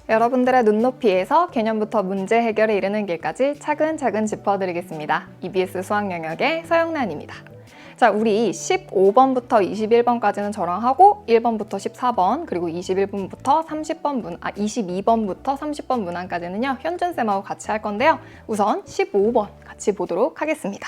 여러분들의 눈높이에서 개념부터 문제 해결에 이르는 길까지 차근차근 짚어드리겠습니다. EBS 수학 영역의 서영란입니다. 자, 우리 15번부터 21번까지는 저랑 하고 1번부터 14번 그리고 22번부터 30번 문항까지는요 현준쌤하고 같이 할 건데요. 우선 15번 같이 보도록 하겠습니다.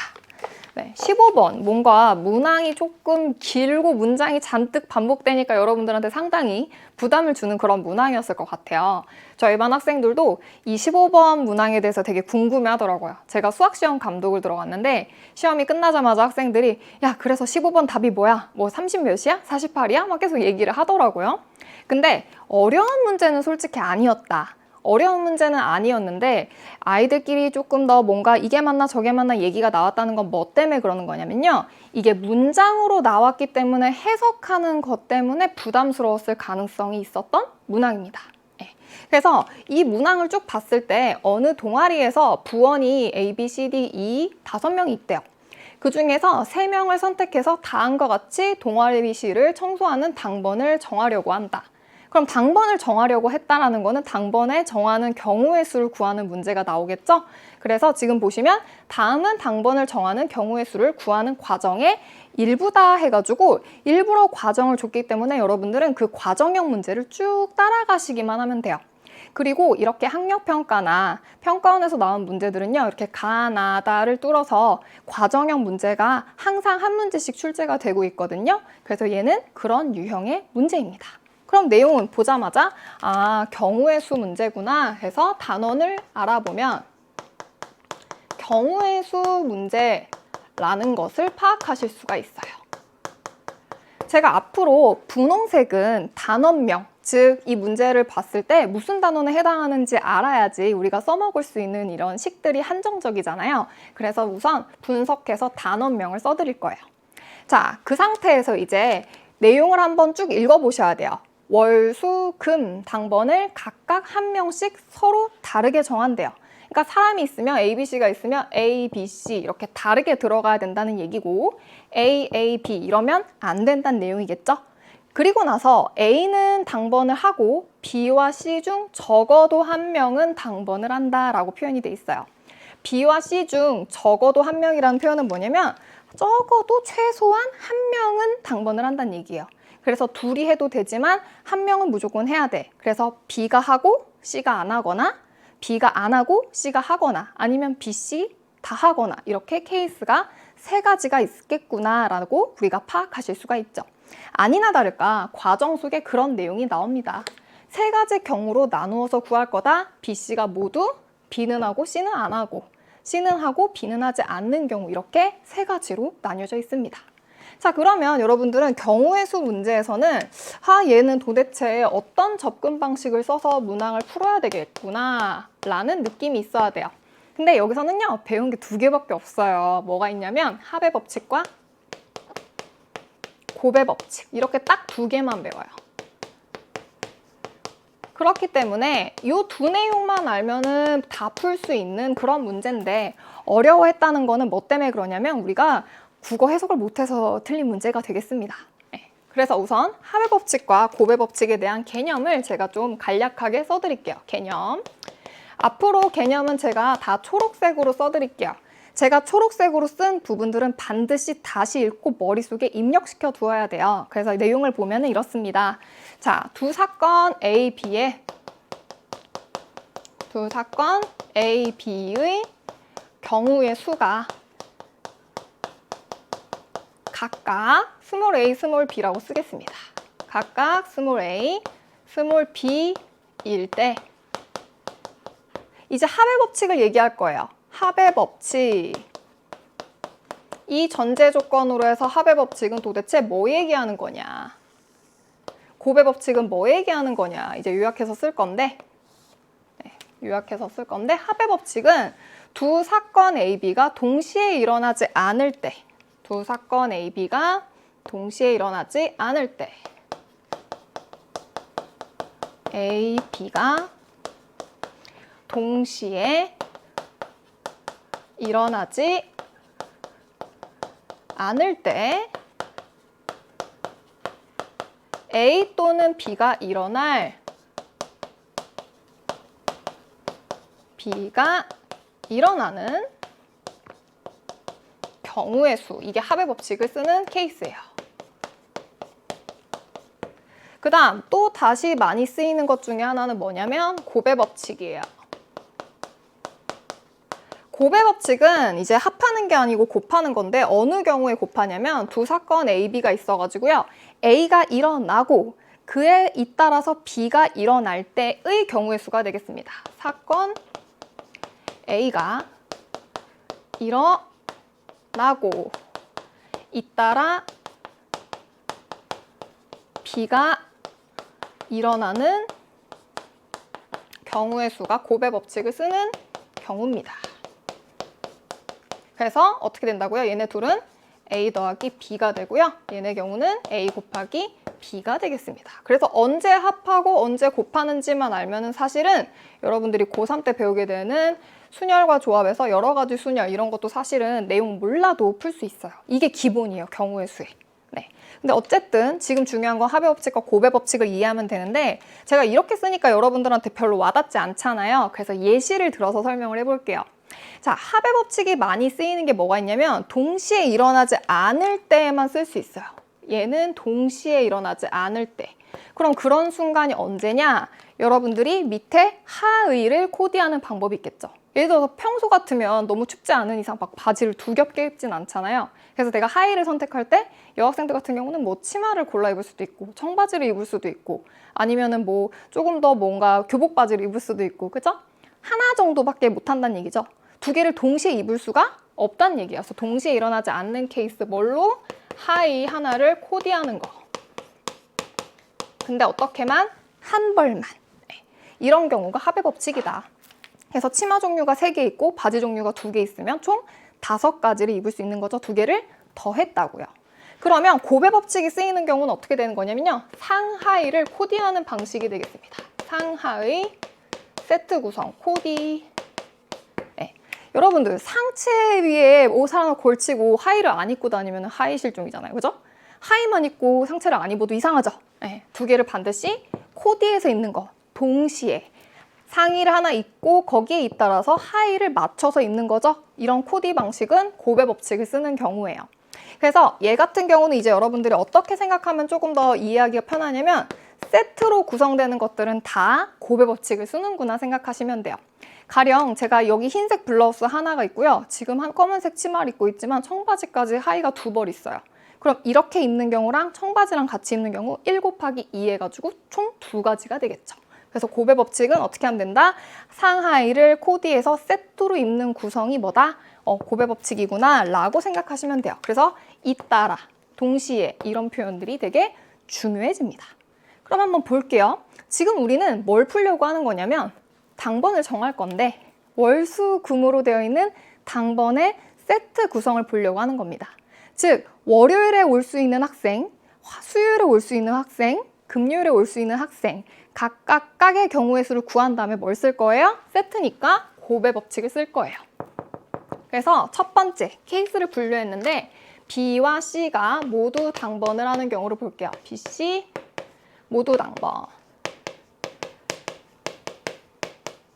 네, 15번 뭔가 문항이 조금 길고 문장이 잔뜩 반복되니까 여러분들한테 상당히 부담을 주는 그런 문항이었을 것 같아요. 저희 반 학생들도 이 15번 문항에 대해서 되게 궁금해 하더라고요. 제가 수학시험 감독을 들어갔는데 시험이 끝나자마자 학생들이 야, 그래서 15번 답이 뭐야? 뭐 30 몇이야? 48이야? 막 계속 얘기를 하더라고요. 근데 어려운 문제는 솔직히 아니었다. 어려운 문제는 아니었는데 아이들끼리 조금 더 뭔가 이게 맞나 저게 맞나 얘기가 나왔다는 건 뭐 때문에 그러는 거냐면요. 이게 문장으로 나왔기 때문에 해석하는 것 때문에 부담스러웠을 가능성이 있었던 문항입니다. 그래서 이 문항을 쭉 봤을 때 어느 동아리에서 부원이 A, B, C, D, E 5명이 있대요. 그 중에서 3명을 선택해서 다음과 같이 동아리 C를 청소하는 당번을 정하려고 한다. 그럼 당번을 정하려고 했다라는 거는 당번에 정하는 경우의 수를 구하는 문제가 나오겠죠? 그래서 지금 보시면 다음은 당번을 정하는 경우의 수를 구하는 과정의 일부다 해가지고 일부러 과정을 줬기 때문에 여러분들은 그 과정형 문제를 쭉 따라가시기만 하면 돼요. 그리고 이렇게 학력평가나 평가원에서 나온 문제들은요, 이렇게 가나다를 뚫어서 과정형 문제가 항상 한 문제씩 출제가 되고 있거든요. 그래서 얘는 그런 유형의 문제입니다. 그럼 내용은 보자마자 아, 경우의 수 문제구나 해서 단원을 알아보면 경우의 수 문제라는 것을 파악하실 수가 있어요. 제가 앞으로 분홍색은 단원명, 즉 이 문제를 봤을 때 무슨 단원에 해당하는지 알아야지 우리가 써먹을 수 있는 이런 식들이 한정적이잖아요. 그래서 우선 분석해서 단원명을 써드릴 거예요. 자, 그 상태에서 이제 내용을 한번 쭉 읽어보셔야 돼요. 월, 수, 금 당번을 각각 한 명씩 서로 다르게 정한대요. 그러니까 사람이 있으면 A, B, C가 있으면 A, B, C 이렇게 다르게 들어가야 된다는 얘기고 A, A, B 이러면 안 된다는 내용이겠죠? 그리고 나서 A는 당번을 하고 B와 C 중 적어도 한 명은 당번을 한다라고 표현이 돼 있어요. B와 C 중 적어도 한 명이라는 표현은 뭐냐면 적어도 최소한 한 명은 당번을 한다는 얘기예요. 그래서 둘이 해도 되지만 한 명은 무조건 해야 돼. 그래서 B가 하고 C가 안 하거나 B가 안 하고 C가 하거나 아니면 B, C 다 하거나 이렇게 케이스가 3가지가 있겠구나라고 우리가 파악하실 수가 있죠. 아니나 다를까 과정 속에 그런 내용이 나옵니다. 3가지 경우로 나누어서 구할 거다. B, C가 모두 B는 하고 C는 안 하고 C는 하고 B는 하지 않는 경우 이렇게 3가지로 나뉘어져 있습니다. 자, 그러면 여러분들은 경우의 수 문제에서는 얘는 도대체 어떤 접근 방식을 써서 문항을 풀어야 되겠구나 라는 느낌이 있어야 돼요. 근데 여기서는요 배운 게 2개밖에 없어요. 뭐가 있냐면 합의 법칙과 곱의 법칙 이렇게 딱 2개만 배워요. 그렇기 때문에 이 2 내용만 알면은 다 풀 수 있는 그런 문제인데 어려워했다는 거는 뭐 때문에 그러냐면 우리가 국어 해석을 못해서 틀린 문제가 되겠습니다. 그래서 우선 합의 법칙과 곱의 법칙에 대한 개념을 제가 좀 간략하게 써드릴게요. 개념. 앞으로 개념은 제가 다 초록색으로 써드릴게요. 제가 초록색으로 쓴 부분들은 반드시 다시 읽고 머릿속에 입력시켜 두어야 돼요. 그래서 내용을 보면 이렇습니다. 자, 두 사건 A, B의 경우의 수가 각각 스몰 a, 스몰 b라고 쓰겠습니다. 각각 스몰 a, 스몰 b일 때 이제 합의 법칙을 얘기할 거예요. 합의 법칙. 이 전제 조건으로 해서 합의 법칙은 도대체 뭐 얘기하는 거냐? 곱의 법칙은 뭐 얘기하는 거냐? 이제 요약해서 쓸 건데 합의 법칙은 두 사건 A, B가 동시에 일어나지 않을 때 두 사건 A, B가 동시에 일어나지 않을 때 A, B가 동시에 일어나지 않을 때 A 또는 B가 일어날 B가 일어나는 경우의 수. 이게 합의 법칙을 쓰는 케이스예요. 그 다음 또 다시 많이 쓰이는 것 중에 하나는 뭐냐면 곱의 법칙이에요. 곱의 법칙은 이제 합하는 게 아니고 곱하는 건데 어느 경우에 곱하냐면 두 사건 A, B가 있어가지고요. A가 일어나고 그에 잇따라서 B가 일어날 때의 경우의 수가 되겠습니다. 사건 A가 일어나고 잇따라 B가 일어나는 경우의 수가 곱의 법칙을 쓰는 경우입니다. 그래서 어떻게 된다고요? 얘네 둘은 A 더하기 B가 되고요. 얘네 경우는 A 곱하기 B가 되겠습니다. 그래서 언제 합하고 언제 곱하는지만 알면은 사실은 여러분들이 고3 때 배우게 되는 순열과 조합에서 여러 가지 순열 이런 것도 사실은 내용 몰라도 풀 수 있어요. 이게 기본이에요. 경우의 수에. 네. 근데 어쨌든 지금 중요한 건 합의 법칙과 곱의 법칙을 이해하면 되는데 제가 이렇게 쓰니까 여러분들한테 별로 와닿지 않잖아요. 그래서 예시를 들어서 설명을 해볼게요. 자, 합의 법칙이 많이 쓰이는 게 뭐가 있냐면 동시에 일어나지 않을 때에만 쓸 수 있어요. 얘는 동시에 일어나지 않을 때. 그럼 그런 순간이 언제냐? 여러분들이 밑에 하의를 코디하는 방법이 있겠죠. 예를 들어서 평소 같으면 너무 춥지 않은 이상 막 바지를 두 겹게 입진 않잖아요. 그래서 내가 하의를 선택할 때 여학생들 같은 경우는 뭐 치마를 골라 입을 수도 있고 청바지를 입을 수도 있고 아니면은 뭐 조금 더 뭔가 교복 바지를 입을 수도 있고 그죠? 하나 정도밖에 못 한다는 얘기죠. 두 개를 동시에 입을 수가 없다는 얘기야. 그래서 동시에 일어나지 않는 케이스 뭘로? 하의 하나를 코디하는 거. 근데 어떻게만? 한 벌만. 이런 경우가 합의 법칙이다. 그래서 치마 종류가 3개 있고 바지 종류가 2개 있으면 총 5가지를 입을 수 있는 거죠. 2개를 더했다고요. 그러면 곱의 법칙이 쓰이는 경우는 어떻게 되는 거냐면요. 상하의를 코디하는 방식이 되겠습니다. 상하의 세트 구성 코디. 네. 여러분들 상체 위에 옷 하나 걸치고 하의를 안 입고 다니면 하의 실종이잖아요. 그죠? 하의만 입고 상체를 안 입어도 이상하죠? 네. 2개를 반드시 코디해서 입는 거. 동시에. 상의를 하나 입고 거기에 잇따라서 하의를 맞춰서 입는 거죠. 이런 코디 방식은 곱의 법칙을 쓰는 경우예요. 그래서 얘 같은 경우는 이제 여러분들이 어떻게 생각하면 조금 더 이해하기가 편하냐면 세트로 구성되는 것들은 다 곱의 법칙을 쓰는구나 생각하시면 돼요. 가령 제가 여기 흰색 블라우스 하나가 있고요. 지금 한 검은색 치마를 입고 있지만 청바지까지 하의가 2벌 있어요. 그럼 이렇게 입는 경우랑 청바지랑 같이 입는 경우 1 곱하기 2 해가지고 총 2가지가 되겠죠. 그래서 곱의 법칙은 어떻게 하면 된다? 상하의를 코디해서 세트로 입는 구성이 뭐다? 곱의 법칙이구나 라고 생각하시면 돼요. 그래서 잇따라, 동시에 이런 표현들이 되게 중요해집니다. 그럼 한번 볼게요. 지금 우리는 뭘 풀려고 하는 거냐면 당번을 정할 건데 월수금으로 되어 있는 당번의 세트 구성을 보려고 하는 겁니다. 즉 월요일에 올 수 있는 학생, 수요일에 올 수 있는 학생, 금요일에 올 수 있는 학생 각각의 경우의 수를 구한 다음에 뭘 쓸 거예요? 세트니까 곱의 법칙을 쓸 거예요. 그래서 첫 번째 케이스를 분류했는데 B와 C가 모두 당번을 하는 경우를 볼게요. B, C 모두 당번.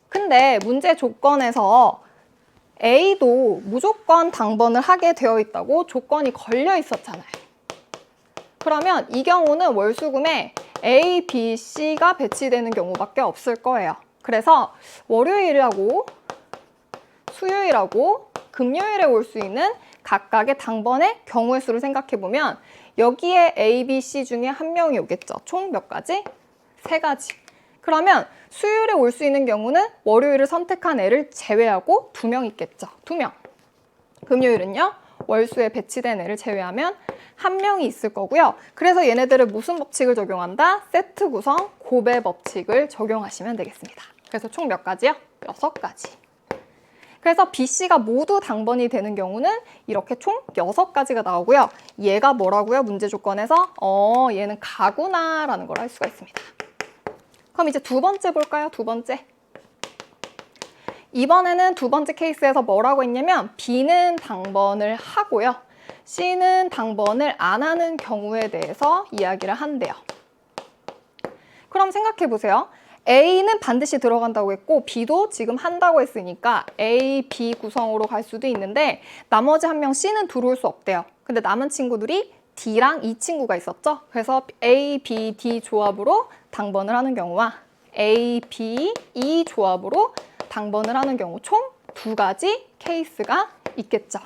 근데 문제 조건에서 A도 무조건 당번을 하게 되어 있다고 조건이 걸려 있었잖아요. 그러면 이 경우는 월수금에 A, B, C가 배치되는 경우밖에 없을 거예요. 그래서 월요일하고 수요일하고 금요일에 올 수 있는 각각의 당번의 경우의 수를 생각해보면 여기에 A, B, C 중에 한 명이 오겠죠. 총 몇 가지? 3가지. 그러면 수요일에 올 수 있는 경우는 월요일을 선택한 애를 제외하고 2명 있겠죠. 2명. 금요일은요. 월수에 배치된 애를 제외하면 1명이 있을 거고요. 그래서 얘네들을 무슨 법칙을 적용한다? 세트 구성 곱의 법칙을 적용하시면 되겠습니다. 그래서 총 몇 가지요? 6가지. 그래서 B, C가 모두 당번이 되는 경우는 이렇게 총 6가지가 나오고요. 얘가 뭐라고요? 문제 조건에서? 얘는 가구나 라는 걸 알 수가 있습니다. 그럼 이제 두 번째 볼까요? 두 번째. 이번에는 두 번째 케이스에서 뭐라고 했냐면 B는 당번을 하고요. C는 당번을 안 하는 경우에 대해서 이야기를 한대요. 그럼 생각해 보세요. A는 반드시 들어간다고 했고 B도 지금 한다고 했으니까 A, B 구성으로 갈 수도 있는데 나머지 한 명 C는 들어올 수 없대요. 근데 남은 친구들이 D랑 이 친구가 있었죠. 그래서 A, B, D 조합으로 당번을 하는 경우와 A, B, E 조합으로 당번을 하는 경우 총 두 가지 케이스가 있겠죠.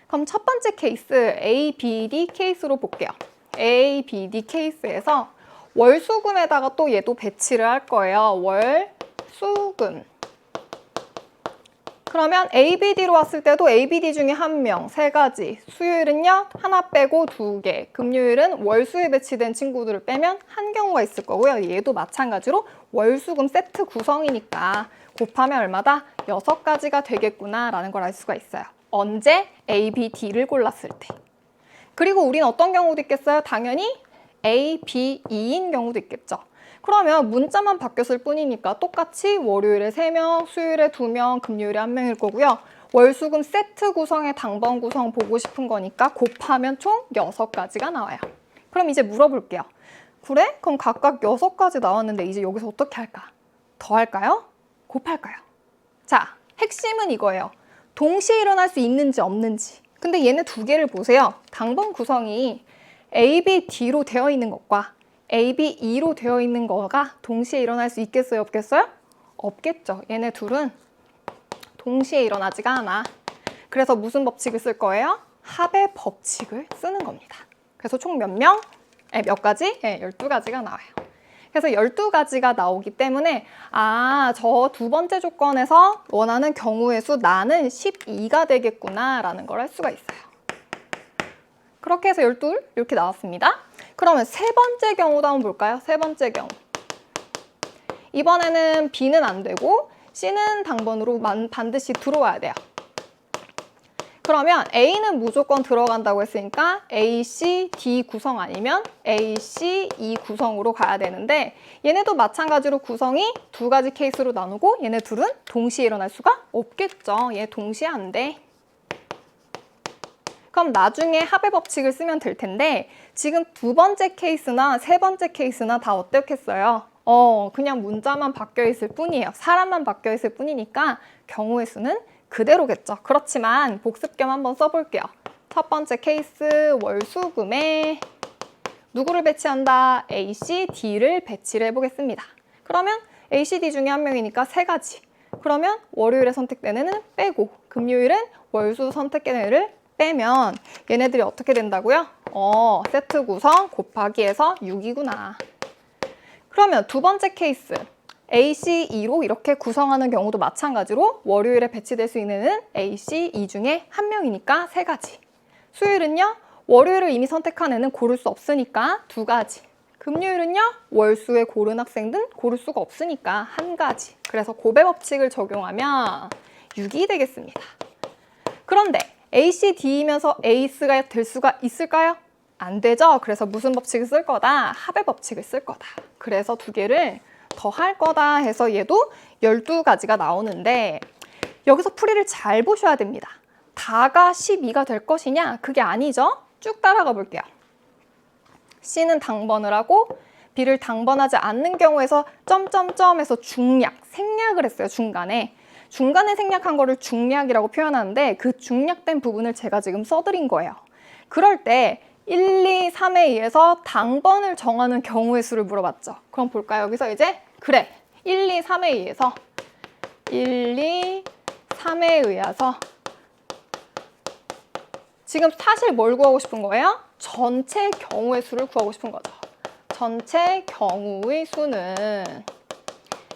그럼 첫 번째 케이스 A, B, D 케이스로 볼게요. A, B, D 케이스에서 월수금에다가 또 얘도 배치를 할 거예요. 월수금. 그러면 A, B, D로 왔을 때도 A, B, D 중에 한 명, 세 가지. 수요일은요, 하나 빼고 두 개. 금요일은 월수에 배치된 친구들을 빼면 한 경우가 있을 거고요. 얘도 마찬가지로 월수금 세트 구성이니까 곱하면 얼마다? 6가지가 되겠구나라는 걸 알 수가 있어요. 언제? A, B, D를 골랐을 때. 그리고 우린 어떤 경우도 있겠어요? 당연히 A, B, E인 경우도 있겠죠. 그러면 문자만 바뀌었을 뿐이니까 똑같이 월요일에 3명, 수요일에 2명, 금요일에 1명일 거고요. 월수금 세트 구성의 당번 구성 보고 싶은 거니까 곱하면 총 6가지가 나와요. 그럼 이제 물어볼게요. 그래? 그럼 각각 6가지 나왔는데 이제 여기서 어떻게 할까? 더 할까요? 곱할까요? 자, 핵심은 이거예요. 동시에 일어날 수 있는지 없는지. 근데 얘네 두 개를 보세요. 당번 구성이 A, B, D로 되어 있는 것과 A, B, E로 되어 있는 거가 동시에 일어날 수 있겠어요? 없겠어요? 없겠죠. 얘네 둘은 동시에 일어나지가 않아. 그래서 무슨 법칙을 쓸 거예요? 합의 법칙을 쓰는 겁니다. 그래서 총 몇 명? 몇 가지? 12가지가 나와요. 그래서 12가지가 나오기 때문에 저 두 번째 조건에서 원하는 경우의 수 나는 12가 되겠구나 라는 걸 할 수가 있어요. 그렇게 해서 12 이렇게 나왔습니다. 그러면 세 번째 경우도 한번 볼까요? 세 번째 경우. 이번에는 B는 안 되고 C는 당번으로 반드시 들어와야 돼요. 그러면 A는 무조건 들어간다고 했으니까 A, C, D 구성 아니면 A, C, E 구성으로 가야 되는데 얘네도 마찬가지로 구성이 두 가지 케이스로 나누고 얘네 둘은 동시에 일어날 수가 없겠죠. 얘 동시에 안 돼. 그럼 나중에 합의 법칙을 쓰면 될 텐데 지금 두 번째 케이스나 세 번째 케이스나 다 어떻겠어요? 그냥 문자만 바뀌어 있을 뿐이에요. 사람만 바뀌어 있을 뿐이니까 경우의 수는 그대로겠죠. 그렇지만 복습 겸 한번 써볼게요. 첫 번째 케이스 월수금에 누구를 배치한다? A, C, D를 배치를 해보겠습니다. 그러면 A, C, D 중에 한 명이니까 세 가지. 그러면 월요일에 선택된 애는 빼고 금요일은 월수 선택된 애를 빼면 얘네들이 어떻게 된다고요? 세트 구성 곱하기 해서 6이구나. 그러면 두 번째 케이스 A, C, E로 이렇게 구성하는 경우도 마찬가지로 월요일에 배치될 수 있는 애는 A, C, E 중에 한 명이니까 세 가지. 수요일은요, 월요일을 이미 선택한 애는 고를 수 없으니까 두 가지. 금요일은요, 월수에 고른 학생들은 고를 수가 없으니까 한 가지. 그래서 곱의 법칙을 적용하면 6이 되겠습니다. 그런데 A, C, D이면서 에이스가 될 수가 있을까요? 안 되죠. 그래서 무슨 법칙을 쓸 거다? 합의 법칙을 쓸 거다. 그래서 두 개를 더 할 거다 해서 얘도 12가지가 나오는데 여기서 풀이를 잘 보셔야 됩니다. 다가 12가 될 것이냐? 그게 아니죠. 쭉 따라가 볼게요. C는 당번을 하고 B를 당번하지 않는 경우에서 점점점에서 중략, 생략을 했어요. 중간에 생략한 거를 중략이라고 표현하는데 그 중략된 부분을 제가 지금 써드린 거예요. 그럴 때 1, 2, 3에 의해서 당번을 정하는 경우의 수를 물어봤죠. 그럼 볼까요? 여기서 이제 1, 2, 3에 의해서 1, 2, 3에 의해서 지금 사실 뭘 구하고 싶은 거예요? 전체 경우의 수를 구하고 싶은 거죠. 전체 경우의 수는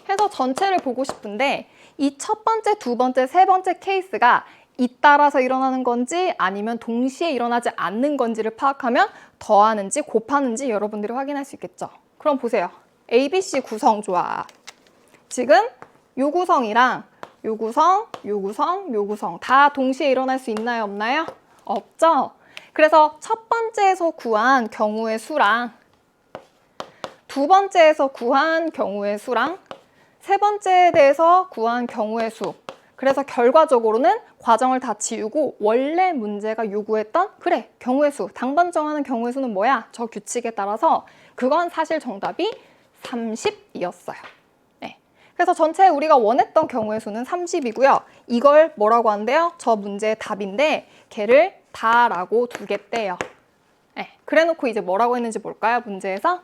해서 전체를 보고 싶은데 이 첫 번째, 두 번째, 세 번째 케이스가 잇따라서 일어나는 건지 아니면 동시에 일어나지 않는 건지를 파악하면 더하는지 곱하는지 여러분들이 확인할 수 있겠죠. 그럼 보세요. A, B, C 구성 조합. 지금 요 구성이랑 요 구성, 요 구성, 요 구성 다 동시에 일어날 수 있나요? 없나요? 없죠. 그래서 첫 번째에서 구한 경우의 수랑 두 번째에서 구한 경우의 수랑 세 번째에 대해서 구한 경우의 수. 그래서 결과적으로는 과정을 다 지우고 원래 문제가 요구했던 경우의 수, 당번 정하는 경우의 수는 뭐야? 저 규칙에 따라서 그건 사실 정답이 30이었어요. 네. 그래서 전체 우리가 원했던 경우의 수는 30이고요. 이걸 뭐라고 한대요? 저 문제의 답인데 걔를 다라고 두겠대요. 네, 그래놓고 이제 뭐라고 했는지 볼까요? 문제에서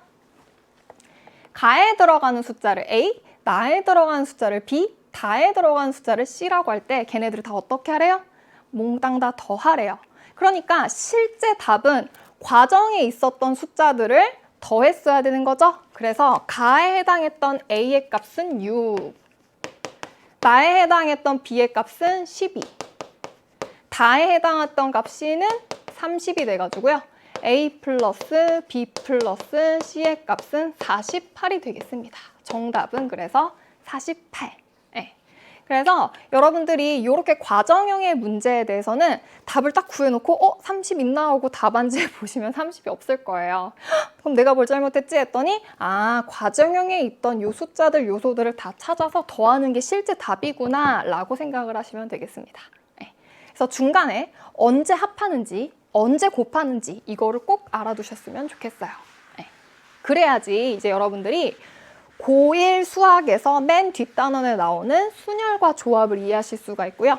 가에 들어가는 숫자를 A, 나에 들어가는 숫자를 B, 다에 들어가는 숫자를 C라고 할 때 걔네들을 다 어떻게 하래요? 몽땅 다 더하래요. 그러니까 실제 답은 과정에 있었던 숫자들을 더했어야 되는 거죠. 그래서 가에 해당했던 A의 값은 6, 나에 해당했던 B의 값은 12, 다에 해당했던 값 C는 30이 돼가지고요. A 플러스 B 플러스 C의 값은 48이 되겠습니다. 정답은 그래서 48. 네. 그래서 여러분들이 이렇게 과정형의 문제에 대해서는 답을 딱 구해놓고 30 있나 하고 답안지에 보시면 30이 없을 거예요. 그럼 내가 뭘 잘못했지 했더니 과정형에 있던 요 숫자들 요소들을 다 찾아서 더하는 게 실제 답이구나 라고 생각을 하시면 되겠습니다. 네. 그래서 중간에 언제 합하는지 언제 곱하는지 이거를 꼭 알아두셨으면 좋겠어요. 네. 그래야지 이제 여러분들이 고1 수학에서 맨 뒷단원에 나오는 순열과 조합을 이해하실 수가 있고요.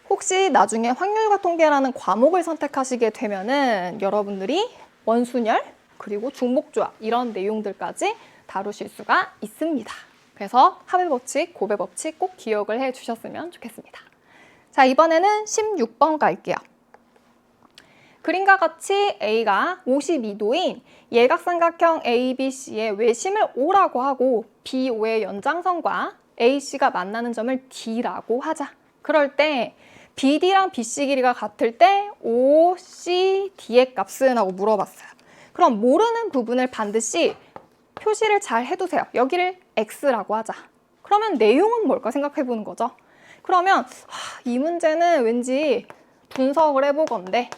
혹시 나중에 확률과 통계라는 과목을 선택하시게 되면은 여러분들이 원순열 그리고 중복조합 이런 내용들까지 다루실 수가 있습니다. 그래서 합의 법칙, 곱의 법칙 꼭 기억을 해 주셨으면 좋겠습니다. 자, 이번에는 16번 갈게요. 그림과 같이 A가 52도인 예각삼각형 ABC의 외심을 O라고 하고 BO의 연장선과 AC가 만나는 점을 D라고 하자. 그럴 때 BD랑 BC 길이가 같을 때 OCD의 값은 하고 물어봤어요. 그럼 모르는 부분을 반드시 표시를 잘 해두세요. 여기를 X라고 하자. 그러면 내용은 뭘까 생각해 보는 거죠. 그러면 이 문제는 왠지 분석을 해보건데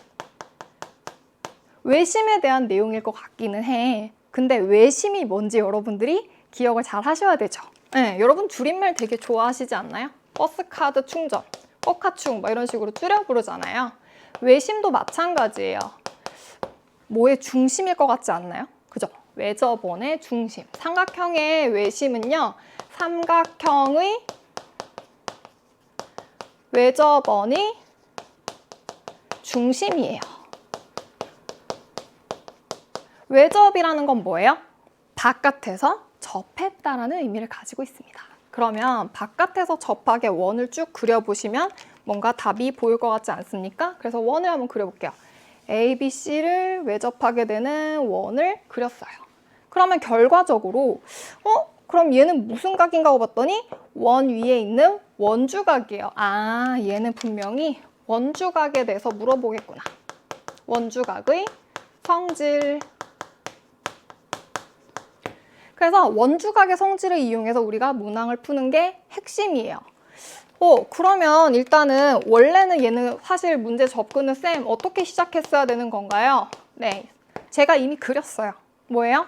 외심에 대한 내용일 것 같기는 해. 근데 외심이 뭔지 여러분들이 기억을 잘 하셔야 되죠. 네, 여러분 줄임말 되게 좋아하시지 않나요? 버스카드 충전, 버카충 막 이런 식으로 줄여 부르잖아요. 외심도 마찬가지예요. 뭐의 중심일 것 같지 않나요? 그죠? 외접원의 중심. 삼각형의 외심은요. 삼각형의 외접원의 중심이에요. 외접이라는 건 뭐예요? 바깥에서 접했다라는 의미를 가지고 있습니다. 그러면 바깥에서 접하게 원을 쭉 그려보시면 뭔가 답이 보일 것 같지 않습니까? 그래서 원을 한번 그려볼게요. A, B, C를 외접하게 되는 원을 그렸어요. 그러면 결과적으로 그럼 얘는 무슨 각인가 고 봤더니 원 위에 있는 원주각이에요. 얘는 분명히 원주각에 대해서 물어보겠구나. 원주각의 성질. 그래서 원주각의 성질을 이용해서 우리가 문항을 푸는 게 핵심이에요. 그러면 일단은 원래는 얘는 사실 문제 접근은 쌤 어떻게 시작했어야 되는 건가요? 네, 제가 이미 그렸어요. 뭐예요?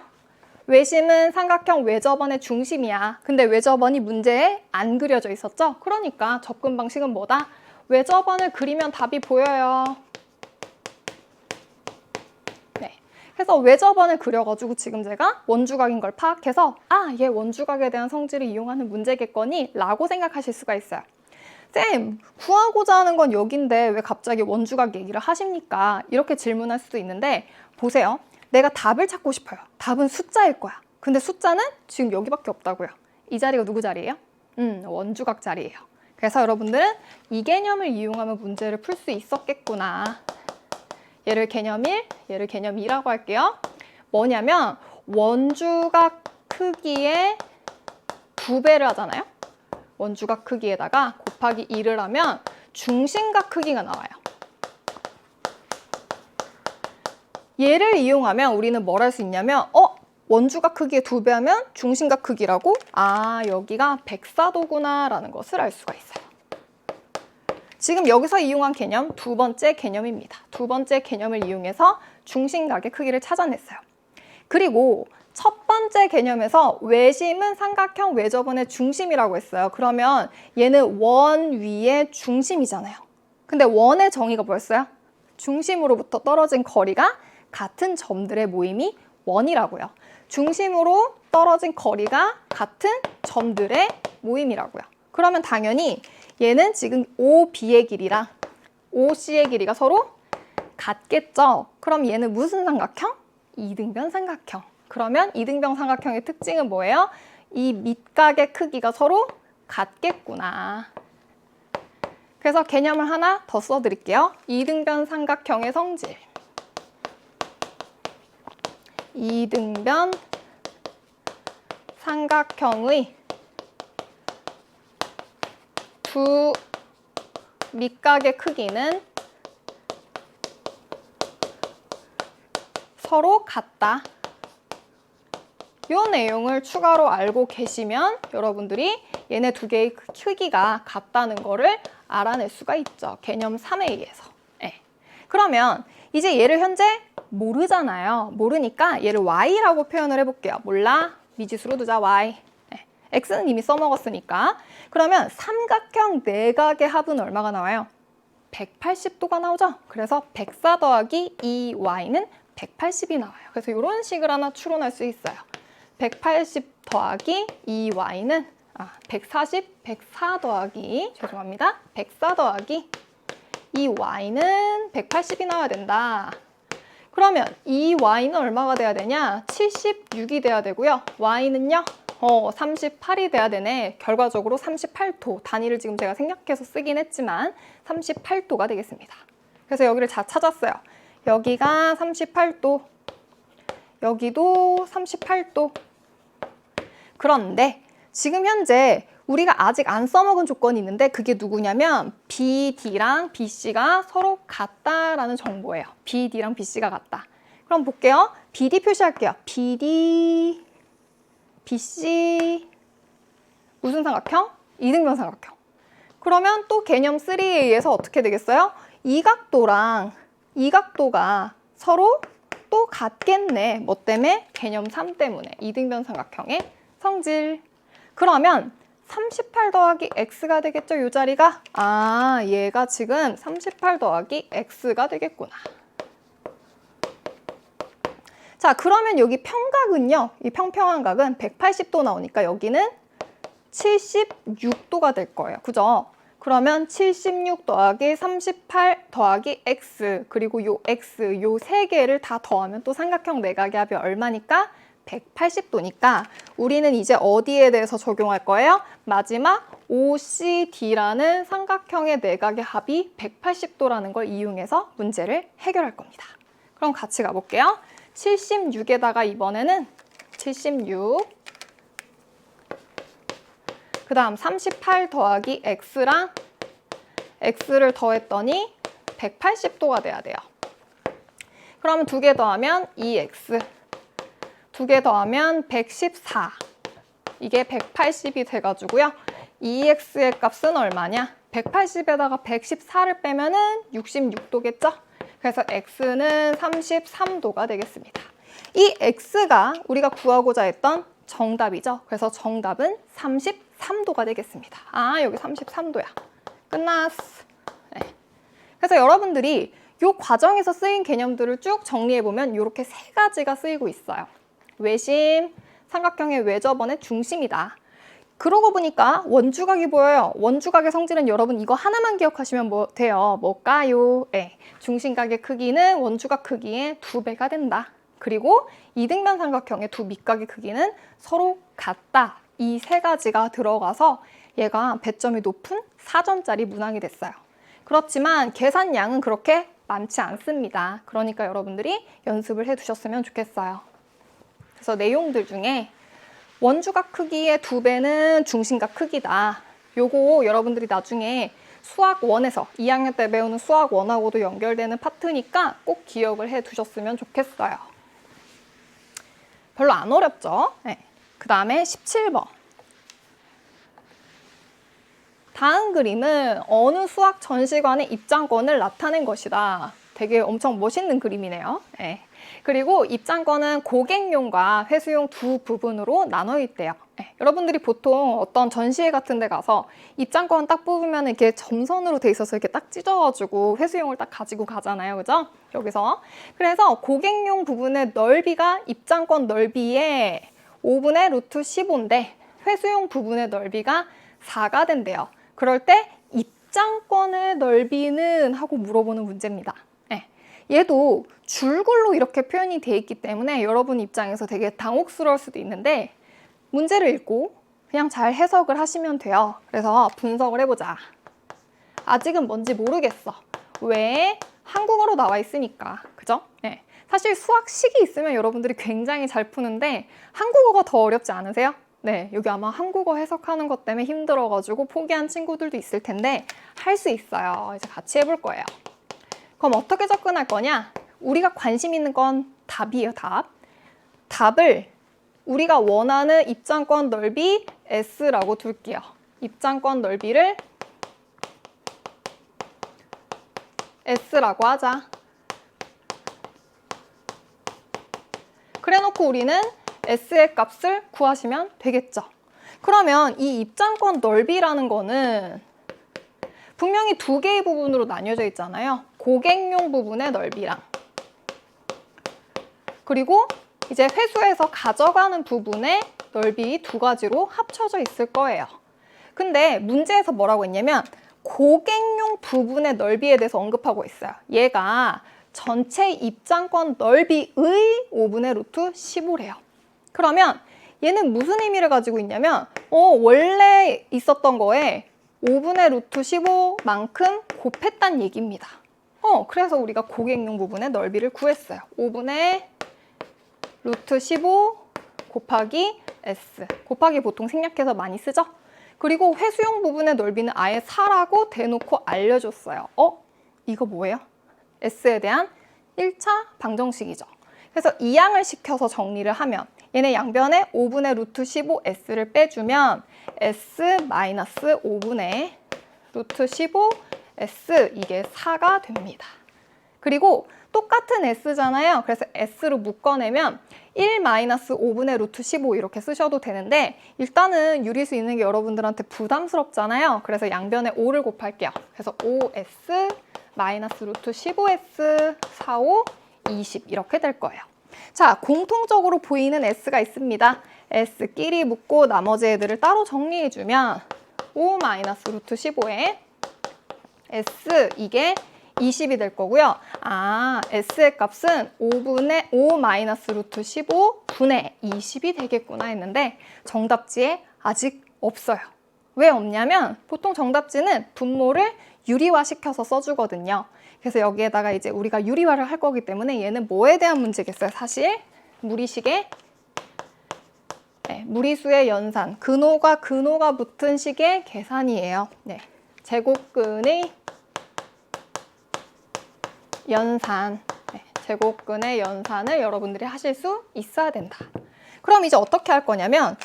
외심은 삼각형 외접원의 중심이야. 근데 외접원이 문제에 안 그려져 있었죠? 그러니까 접근 방식은 뭐다? 외접원을 그리면 답이 보여요. 그래서 외접원을 그려가지고 지금 제가 원주각인 걸 파악해서 얘 원주각에 대한 성질을 이용하는 문제겠거니 라고 생각하실 수가 있어요. 쌤, 구하고자 하는 건 여긴데 왜 갑자기 원주각 얘기를 하십니까? 이렇게 질문할 수도 있는데 보세요. 내가 답을 찾고 싶어요. 답은 숫자일 거야. 근데 숫자는 지금 여기밖에 없다고요. 이 자리가 누구 자리예요? 원주각 자리예요. 그래서 여러분들은 이 개념을 이용하면 문제를 풀 수 있었겠구나. 얘를 개념 1, 얘를 개념 2라고 할게요. 뭐냐면 원주각 크기의 2배를 하잖아요. 원주각 크기에다가 곱하기 2를 하면 중심각 크기가 나와요. 얘를 이용하면 우리는 뭘 할 수 있냐면 원주각 크기의 2배 하면 중심각 크기라고? 여기가 104도구나 라는 것을 알 수가 있어요. 지금 여기서 이용한 개념 두 번째 개념입니다. 두 번째 개념을 이용해서 중심각의 크기를 찾아냈어요. 그리고 첫 번째 개념에서 외심은 삼각형 외접원의 중심이라고 했어요. 그러면 얘는 원 위의 중심이잖아요. 근데 원의 정의가 뭐였어요? 중심으로부터 떨어진 거리가 같은 점들의 모임이 원이라고요. 중심으로 떨어진 거리가 같은 점들의 모임이라고요. 그러면 당연히 얘는 지금 OB의 길이랑 OC의 길이가 서로 같겠죠. 그럼 얘는 무슨 삼각형? 이등변 삼각형. 그러면 이등변 삼각형의 특징은 뭐예요? 이 밑각의 크기가 서로 같겠구나. 그래서 개념을 하나 더 써드릴게요. 이등변 삼각형의 성질. 이등변 삼각형의 두 밑각의 크기는 서로 같다. 이 내용을 추가로 알고 계시면 여러분들이 얘네 두 개의 크기가 같다는 거를 알아낼 수가 있죠. 개념 3에 의해서. 네. 그러면 이제 얘를 현재 모르잖아요. 모르니까 얘를 y라고 표현을 해볼게요. 몰라? 미지수로 두자 y. 네. x는 이미 써먹었으니까. 그러면 삼각형 내각의 합은 얼마가 나와요? 180도가 나오죠? 그래서 104 더하기 2y는 180이 나와요. 그래서 이런 식을 하나 추론할 수 있어요. 180 더하기 2y는 104 더하기 104 더하기 2y는 180이 나와야 된다. 그러면 2y는 얼마가 돼야 되냐? 76이 돼야 되고요. y는요? 38이 돼야 되네. 결과적으로 38도. 단위를 지금 제가 생략해서 쓰긴 했지만 38도가 되겠습니다. 그래서 여기를 다 찾았어요. 여기가 38도. 여기도 38도. 그런데 지금 현재 우리가 아직 안 써먹은 조건이 있는데 그게 누구냐면 BD랑 BC가 서로 같다라는 정보예요. BD랑 BC가 같다. 그럼 볼게요. BD 표시할게요. BD, BC 무슨 삼각형? 이등변 삼각형. 그러면 또 개념 3에 의해서 어떻게 되겠어요? 이 각도가 서로 또 같겠네. 뭐 때문에? 개념 3 때문에. 이등변 삼각형의 성질. 그러면 38 더하기 x가 되겠죠? 이 자리가. 얘가 지금 38 더하기 x가 되겠구나. 자, 그러면 여기 평각은요. 이 평평한 각은 180도 나오니까 여기는 76도가 될 거예요. 그죠? 그러면 76 더하기 38 더하기 x 그리고 요 x 요 세 개를 다 더하면 또 삼각형 내각의 합이 얼마니까? 180도니까 우리는 이제 어디에 대해서 적용할 거예요? 마지막 OCD라는 삼각형의 내각의 합이 180도라는 걸 이용해서 문제를 해결할 겁니다. 그럼 같이 가볼게요. 76에다가 이번에는 76 그 다음 38 더하기 x랑 x를 더했더니 180도가 돼야 돼요. 그러면 두 개 더하면 2x 두 개 더하면 114 이게 180이 돼가지고요. 2x의 값은 얼마냐? 180에다가 114를 빼면은 66도겠죠? 그래서 x는 33도가 되겠습니다. 이 x가 우리가 구하고자 했던 정답이죠. 그래서 정답은 33도가 되겠습니다. 여기 33도야. 끝났어. 네. 그래서 여러분들이 이 과정에서 쓰인 개념들을 쭉 정리해보면 이렇게 세 가지가 쓰이고 있어요. 외심, 삼각형의 외접원의 중심이다. 그러고 보니까 원주각이 보여요. 원주각의 성질은 여러분 이거 하나만 기억하시면 돼요. 뭘까요? 네. 중심각의 크기는 원주각 크기의 2배가 된다. 그리고 이등변 삼각형의 두 밑각의 크기는 서로 같다. 이 세 가지가 들어가서 얘가 배점이 높은 4점짜리 문항이 됐어요. 그렇지만 계산량은 그렇게 많지 않습니다. 그러니까 여러분들이 연습을 해두셨으면 좋겠어요. 그래서 내용들 중에 원주각 크기의 2배는 중심각 크기다. 요거 여러분들이 나중에 수학 1에서 2학년 때 배우는 수학 1하고도 연결되는 파트니까 꼭 기억을 해두셨으면 좋겠어요. 별로 안 어렵죠? 네. 그 다음에 17번. 다음 그림은 어느 수학 전시관의 입장권을 나타낸 것이다. 되게 엄청 멋있는 그림이네요. 네. 그리고 입장권은 고객용과 회수용 두 부분으로 나눠 있대요. 네. 여러분들이 보통 어떤 전시회 같은 데 가서 입장권 딱 뽑으면 이렇게 점선으로 돼 있어서 이렇게 딱 찢어가지고 회수용을 딱 가지고 가잖아요. 그죠? 여기서. 그래서 고객용 부분의 넓이가 입장권 넓이의 5분의 루트 15인데 회수용 부분의 넓이가 4가 된대요. 그럴 때 입장권의 넓이는 하고 물어보는 문제입니다. 네. 얘도 줄글로 이렇게 표현이 돼 있기 때문에 여러분 입장에서 되게 당혹스러울 수도 있는데 문제를 읽고 그냥 잘 해석을 하시면 돼요. 그래서 분석을 해보자. 아직은 뭔지 모르겠어. 왜? 한국어로 나와 있으니까. 그죠? 네. 사실 수학식이 있으면 여러분들이 굉장히 잘 푸는데 한국어가 더 어렵지 않으세요? 네, 여기 아마 한국어 해석하는 것 때문에 힘들어가지고 포기한 친구들도 있을 텐데 할 수 있어요. 이제 같이 해볼 거예요. 그럼 어떻게 접근할 거냐? 우리가 관심 있는 건 답이에요, 답. 답을 우리가 원하는 입장권 넓이 S라고 둘게요. 입장권 넓이를 S라고 하자. 그래놓고 우리는 S의 값을 구하시면 되겠죠. 그러면 이 입장권 넓이라는 거는 분명히 두 개의 부분으로 나뉘어져 있잖아요. 고객용 부분의 넓이랑 그리고 이제 회수해서 가져가는 부분의 넓이 두 가지로 합쳐져 있을 거예요. 근데 문제에서 뭐라고 했냐면 고객용 부분의 넓이에 대해서 언급하고 있어요. 얘가 전체 입장권 넓이의 5분의 루트 15래요. 그러면 얘는 무슨 의미를 가지고 있냐면 원래 있었던 거에 5분의 루트 15만큼 곱했단 얘기입니다. 그래서 우리가 고객용 부분의 넓이를 구했어요. 5분의 루트 15 곱하기 S. 곱하기 보통 생략해서 많이 쓰죠? 그리고 회수용 부분의 넓이는 아예 4라고 대놓고 알려줬어요. 이거 뭐예요? S에 대한 1차 방정식이죠. 그래서 이항을 시켜서 정리를 하면 얘네 양변에 5분의 루트 15S를 빼주면 S 마이너스 5분의 루트 15S 이게 4가 됩니다. 그리고 똑같은 S잖아요. 그래서 S로 묶어내면 1 마이너스 5분의 루트 15 이렇게 쓰셔도 되는데 일단은 유리수 있는 게 여러분들한테 부담스럽잖아요. 그래서 양변에 5를 곱할게요. 그래서 5S 마이너스 루트 15S 4, 5, 20 이렇게 될 거예요. 자, 공통적으로 보이는 S가 있습니다. S끼리 묶고 나머지 애들을 따로 정리해주면 5 마이너스 루트 15에 S 이게 20이 될 거고요. S의 값은 5 마이너스 루트 15분의 20이 되겠구나 했는데 정답지에 아직 없어요. 왜 없냐면 보통 정답지는 분모를 유리화 시켜서 써주거든요. 그래서 여기에다가 이제 우리가 유리화를 할 거기 때문에 얘는 뭐에 대한 문제겠어요? 사실 무리식의 무리수의 연산, 근호가 붙은 식의 계산이에요. 네. 제곱근의 연산, 제곱근의 연산을 여러분들이 하실 수 있어야 된다. 그럼 이제 어떻게 할 거냐면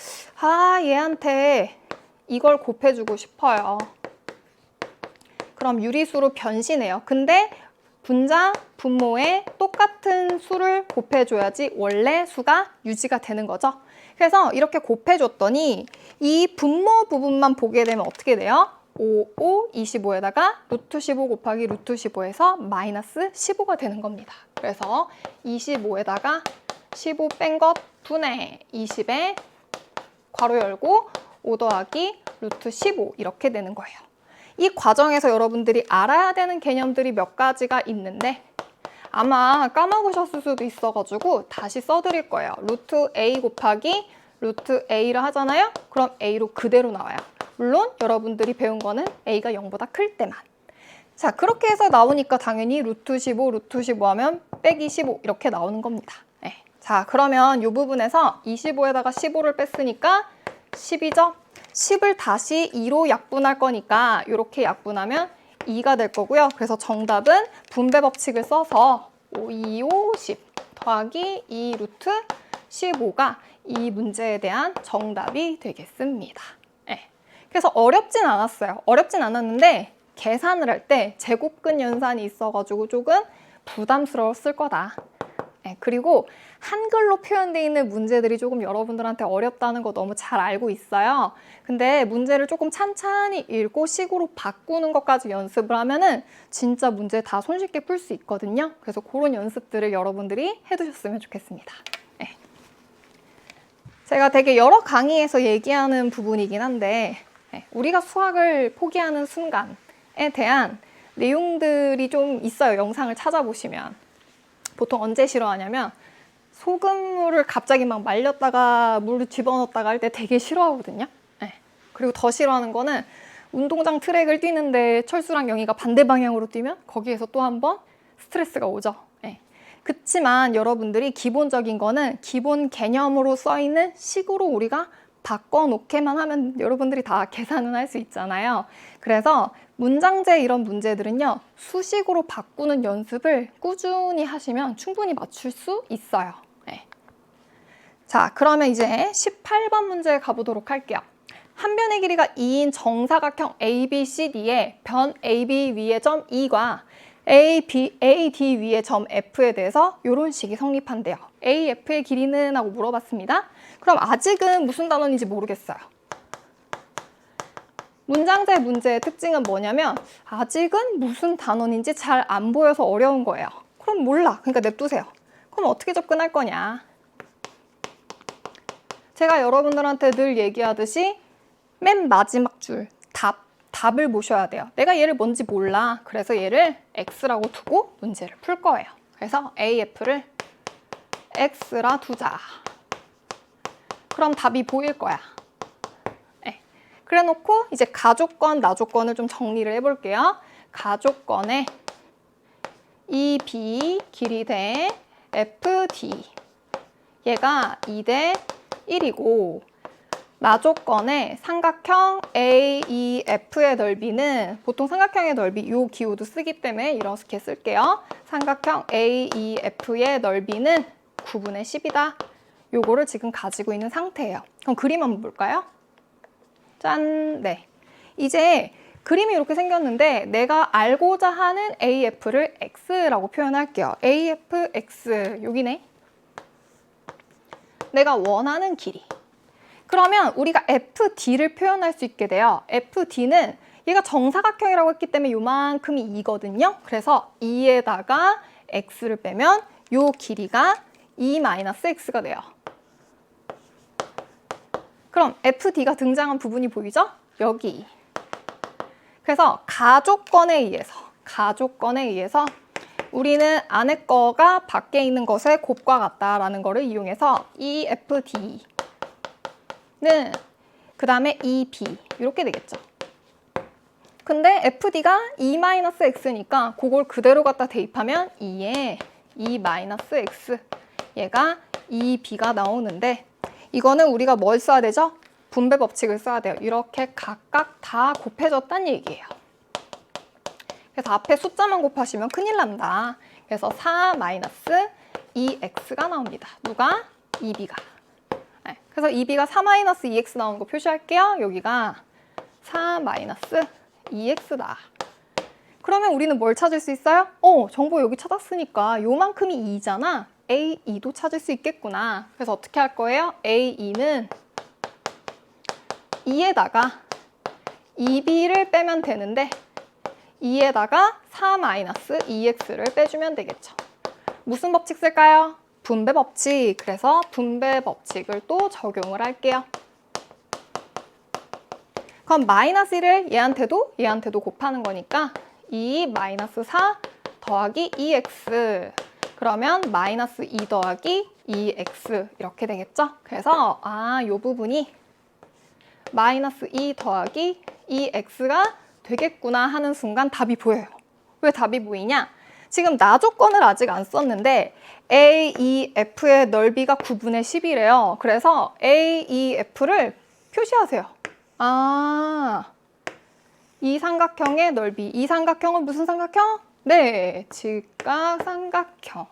얘한테 이걸 곱해주고 싶어요. 그럼 유리수로 변신해요. 근데 분자, 분모에 똑같은 수를 곱해줘야지 원래 수가 유지가 되는 거죠. 그래서 이렇게 곱해줬더니 이 분모 부분만 보게 되면 어떻게 돼요? 5, 25에다가 루트 15 곱하기 루트 15에서 마이너스 15가 되는 겁니다. 그래서 25에다가 15 뺀 것 분의 20에 괄호 열고 5 더하기 루트 15 이렇게 되는 거예요. 이 과정에서 여러분들이 알아야 되는 개념들이 몇 가지가 있는데 아마 까먹으셨을 수도 있어가지고 다시 써드릴 거예요. 루트 A 곱하기 루트 A를 하잖아요? 그럼 A로 그대로 나와요. 물론 여러분들이 배운 거는 A가 0보다 클 때만. 자, 그렇게 해서 나오니까 당연히 루트 15, 루트 15 하면 빼기 15 이렇게 나오는 겁니다. 네. 자, 그러면 이 부분에서 25에다가 15를 뺐으니까 10이죠? 10을 다시 2로 약분할 거니까 이렇게 약분하면 2가 될 거고요. 그래서 정답은 분배 법칙을 써서 5, 2, 5, 10 더하기 2 루트 15가 이 문제에 대한 정답이 되겠습니다. 네. 그래서 어렵진 않았어요. 어렵진 않았는데 계산을 할 때 제곱근 연산이 있어가지고 조금 부담스러웠을 거다. 네. 그리고 한글로 표현되어 있는 문제들이 조금 여러분들한테 어렵다는 거 너무 잘 알고 있어요. 근데 문제를 조금 찬찬히 읽고 식으로 바꾸는 것까지 연습을 하면은 진짜 문제 다 손쉽게 풀 수 있거든요. 그래서 그런 연습들을 여러분들이 해두셨으면 좋겠습니다. 네. 제가 되게 여러 강의에서 얘기하는 부분이긴 한데 우리가 수학을 포기하는 순간에 대한 내용들이 좀 있어요. 영상을 찾아보시면. 보통 언제 싫어하냐면 소금물을 갑자기 막 말렸다가 물을 집어넣었다가 할 때 되게 싫어하거든요. 그리고 더 싫어하는 거는 운동장 트랙을 뛰는데 철수랑 영희가 반대 방향으로 뛰면 거기에서 또 한 번 스트레스가 오죠. 그치만 여러분들이 기본적인 거는 기본 개념으로 써있는 식으로 우리가 바꿔놓게만 하면 여러분들이 다 계산은 할 수 있잖아요. 그래서 문장제 이런 문제들은요, 수식으로 바꾸는 연습을 꾸준히 하시면 충분히 맞출 수 있어요. 자, 그러면 이제 18번 문제 가보도록 할게요. 한 변의 길이가 2인 정사각형 ABCD에 변 AB 위의 점 E과 AD 위의 점 F에 대해서 이런 식이 성립한대요. AF의 길이는? 하고 물어봤습니다. 그럼 아직은 무슨 단원인지 모르겠어요. 문장제 문제의 특징은 뭐냐면 아직은 무슨 단원인지 잘 안 보여서 어려운 거예요. 그럼 몰라. 그러니까 냅두세요. 그럼 어떻게 접근할 거냐? 제가 여러분들한테 늘 얘기하듯이 맨 마지막 줄 답을 보셔야 돼요. 내가 얘를 뭔지 몰라. 그래서 얘를 X라고 두고 문제를 풀 거예요. 그래서 AF를 X라 두자. 그럼 답이 보일 거야. 그래 놓고 이제 가족권, 나족권을 좀 정리를 해볼게요. 가족권에 EB 길이 대 FD. 얘가 2대 1이고 나족권의 삼각형 AEF의 넓이는 보통 삼각형의 넓이 이 기호도 쓰기 때문에 이렇게 쓸게요. 삼각형 AEF의 넓이는 9분의 10이다. 요거를 지금 가지고 있는 상태예요. 그럼 그림 한번 볼까요? 짠! 네. 이제 그림이 이렇게 생겼는데 내가 알고자 하는 AF를 X라고 표현할게요. AFX 여기네. 내가 원하는 길이. 그러면 우리가 FD를 표현할 수 있게 돼요. FD는 얘가 정사각형이라고 했기 때문에 요만큼이 2거든요. 그래서 2에다가 X를 빼면 요 길이가 2-X가 돼요. 그럼 FD가 등장한 부분이 보이죠? 여기. 그래서 가족권에 의해서 우리는 안에 거가 밖에 있는 것의 곱과 같다라는 거를 이용해서 EFD는 그 다음에 EB 이렇게 되겠죠. 근데 FD가 2-X니까 그걸 그대로 갖다 대입하면 2에 2-X 얘가 EB가 나오는데 이거는 우리가 뭘 써야 되죠? 분배 법칙을 써야 돼요. 이렇게 각각 다 곱해졌다는 얘기예요. 그래서 앞에 숫자만 곱하시면 큰일 난다. 그래서 4-2x가 나옵니다. 누가? 2b가. 네, 그래서 2b가 4-2x 나오는 거 표시할게요. 여기가 4-2x다. 그러면 우리는 뭘 찾을 수 있어요? 정보 여기 찾았으니까 요만큼이 2잖아. A2도 찾을 수 있겠구나. 그래서 어떻게 할 거예요? A2는 2에다가 2b를 빼면 되는데 2에다가 4-2x를 빼주면 되겠죠. 무슨 법칙 쓸까요? 분배 법칙. 그래서 분배 법칙을 또 적용을 할게요. 그럼 -1을 얘한테도 곱하는 거니까 2-4 더하기 2x. 그러면 -2 더하기 2x 이렇게 되겠죠? 그래서 이 부분이 -2 더하기 2x가 되겠구나 하는 순간 답이 보여요. 왜 답이 보이냐? 지금 나조건을 아직 안 썼는데 AEF의 넓이가 9분의 10이래요. 그래서 AEF를 표시하세요. 이 삼각형의 넓이. 이 삼각형은 무슨 삼각형? 네, 직각삼각형.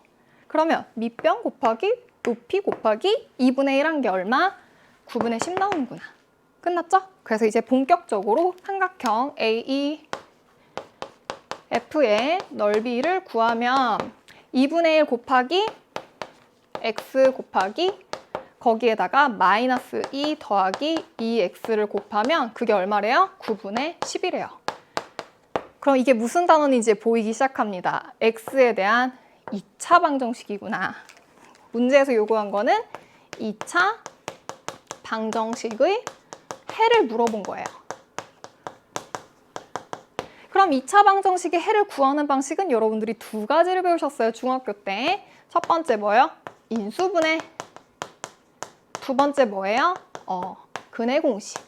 그러면 밑변 곱하기 높이 곱하기 2분의 1 한 게 얼마? 9분의 10 나오는구나. 끝났죠? 그래서 이제 본격적으로 삼각형 AEF의 넓이를 구하면 2분의 1 곱하기 x 곱하기 거기에다가 -2 더하기 2x를 곱하면 그게 얼마래요? 9분의 10이래요. 그럼 이게 무슨 단원인지 보이기 시작합니다. x에 대한 2차 방정식이구나. 문제에서 요구한 거는 2차 방정식의 해를 물어본 거예요. 그럼 2차 방정식의 해를 구하는 방식은 여러분들이 두 가지를 배우셨어요, 중학교 때. 첫 번째 뭐예요? 인수분해. 두 번째 뭐예요? 근해 공식.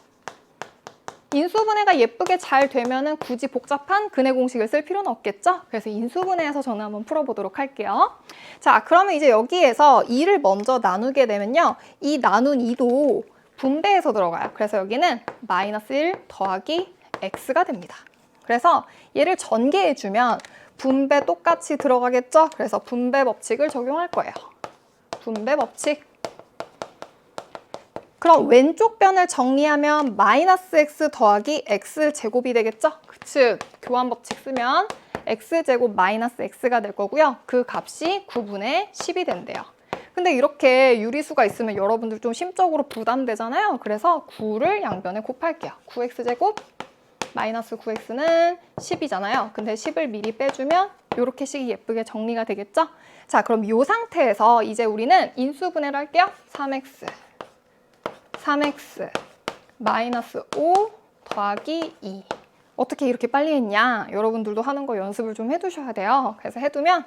인수분해가 예쁘게 잘 되면은 굳이 복잡한 근해 공식을 쓸 필요는 없겠죠? 그래서 인수분해에서 저는 한번 풀어보도록 할게요. 자, 그러면 이제 여기에서 2를 먼저 나누게 되면요. 이 나눈 2도 분배해서 들어가요. 그래서 여기는 마이너스 1 더하기 x가 됩니다. 그래서 얘를 전개해주면 분배 똑같이 들어가겠죠? 그래서 분배 법칙을 적용할 거예요. 분배 법칙. 그럼 왼쪽 변을 정리하면 마이너스 x 더하기 x제곱이 되겠죠? 즉, 교환 법칙 쓰면 x제곱 마이너스 x가 될 거고요. 그 값이 9분의 10이 된대요. 근데 이렇게 유리수가 있으면 여러분들 좀 심적으로 부담되잖아요. 그래서 9를 양변에 곱할게요. 9x제곱 마이너스 9x는 10이잖아요. 근데 10을 미리 빼주면 이렇게 식이 예쁘게 정리가 되겠죠? 자, 그럼 이 상태에서 이제 우리는 인수분해를 할게요. 3x 마이너스 5 더하기 2. 어떻게 이렇게 빨리 했냐? 여러분들도 하는 거 연습을 좀 해두셔야 돼요. 그래서 해두면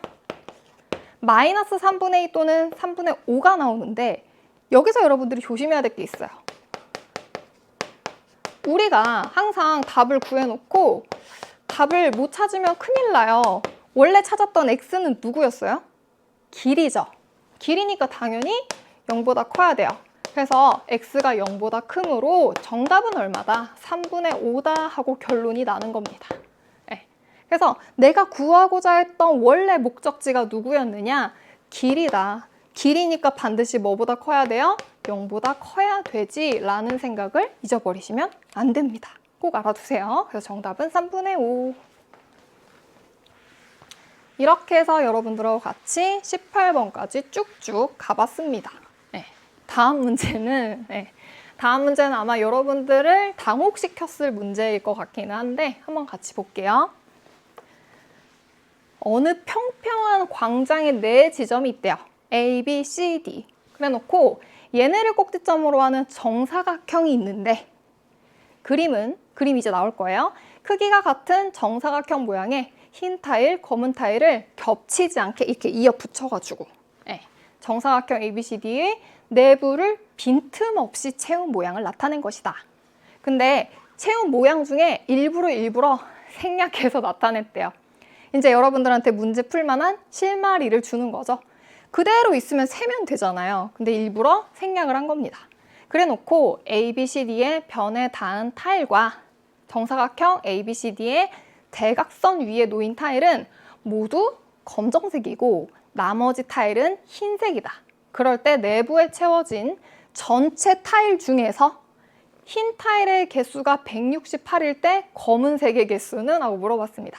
마이너스 3분의 2 또는 3분의 5가 나오는데 여기서 여러분들이 조심해야 될 게 있어요. 우리가 항상 답을 구해놓고 답을 못 찾으면 큰일 나요. 원래 찾았던 x는 누구였어요? 길이죠. 길이니까 당연히 0보다 커야 돼요. 그래서 x가 0보다 크므로 정답은 얼마다? 3분의 5다 하고 결론이 나는 겁니다. 네. 그래서 내가 구하고자 했던 원래 목적지가 누구였느냐? 길이다. 길이니까 반드시 뭐보다 커야 돼요? 0보다 커야 되지 라는 생각을 잊어버리시면 안 됩니다. 꼭 알아두세요. 그래서 정답은 3분의 5. 이렇게 해서 여러분들하고 같이 18번까지 쭉쭉 가봤습니다. 네. 다음 문제는 아마 여러분들을 당혹시켰을 문제일 것 같기는 한데 한번 같이 볼게요. 어느 평평한 광장에 4지점이 있대요. A, B, C, D. 그래놓고 얘네를 꼭지점으로 하는 정사각형이 있는데 그림이 이제 나올 거예요. 크기가 같은 정사각형 모양의 흰 타일, 검은 타일을 겹치지 않게 이렇게 이어 붙여가지고 정사각형 ABCD의 내부를 빈틈없이 채운 모양을 나타낸 것이다. 근데 채운 모양 중에 일부러 생략해서 나타냈대요. 이제 여러분들한테 문제 풀만한 실마리를 주는 거죠. 그대로 있으면 세면 되잖아요. 근데 일부러 생략을 한 겁니다. 그래놓고 ABCD의 변에 닿은 타일과 정사각형 ABCD의 대각선 위에 놓인 타일은 모두 검정색이고 나머지 타일은 흰색이다. 그럴 때 내부에 채워진 전체 타일 중에서 흰 타일의 개수가 168일 때 검은색의 개수는? 하고 물어봤습니다.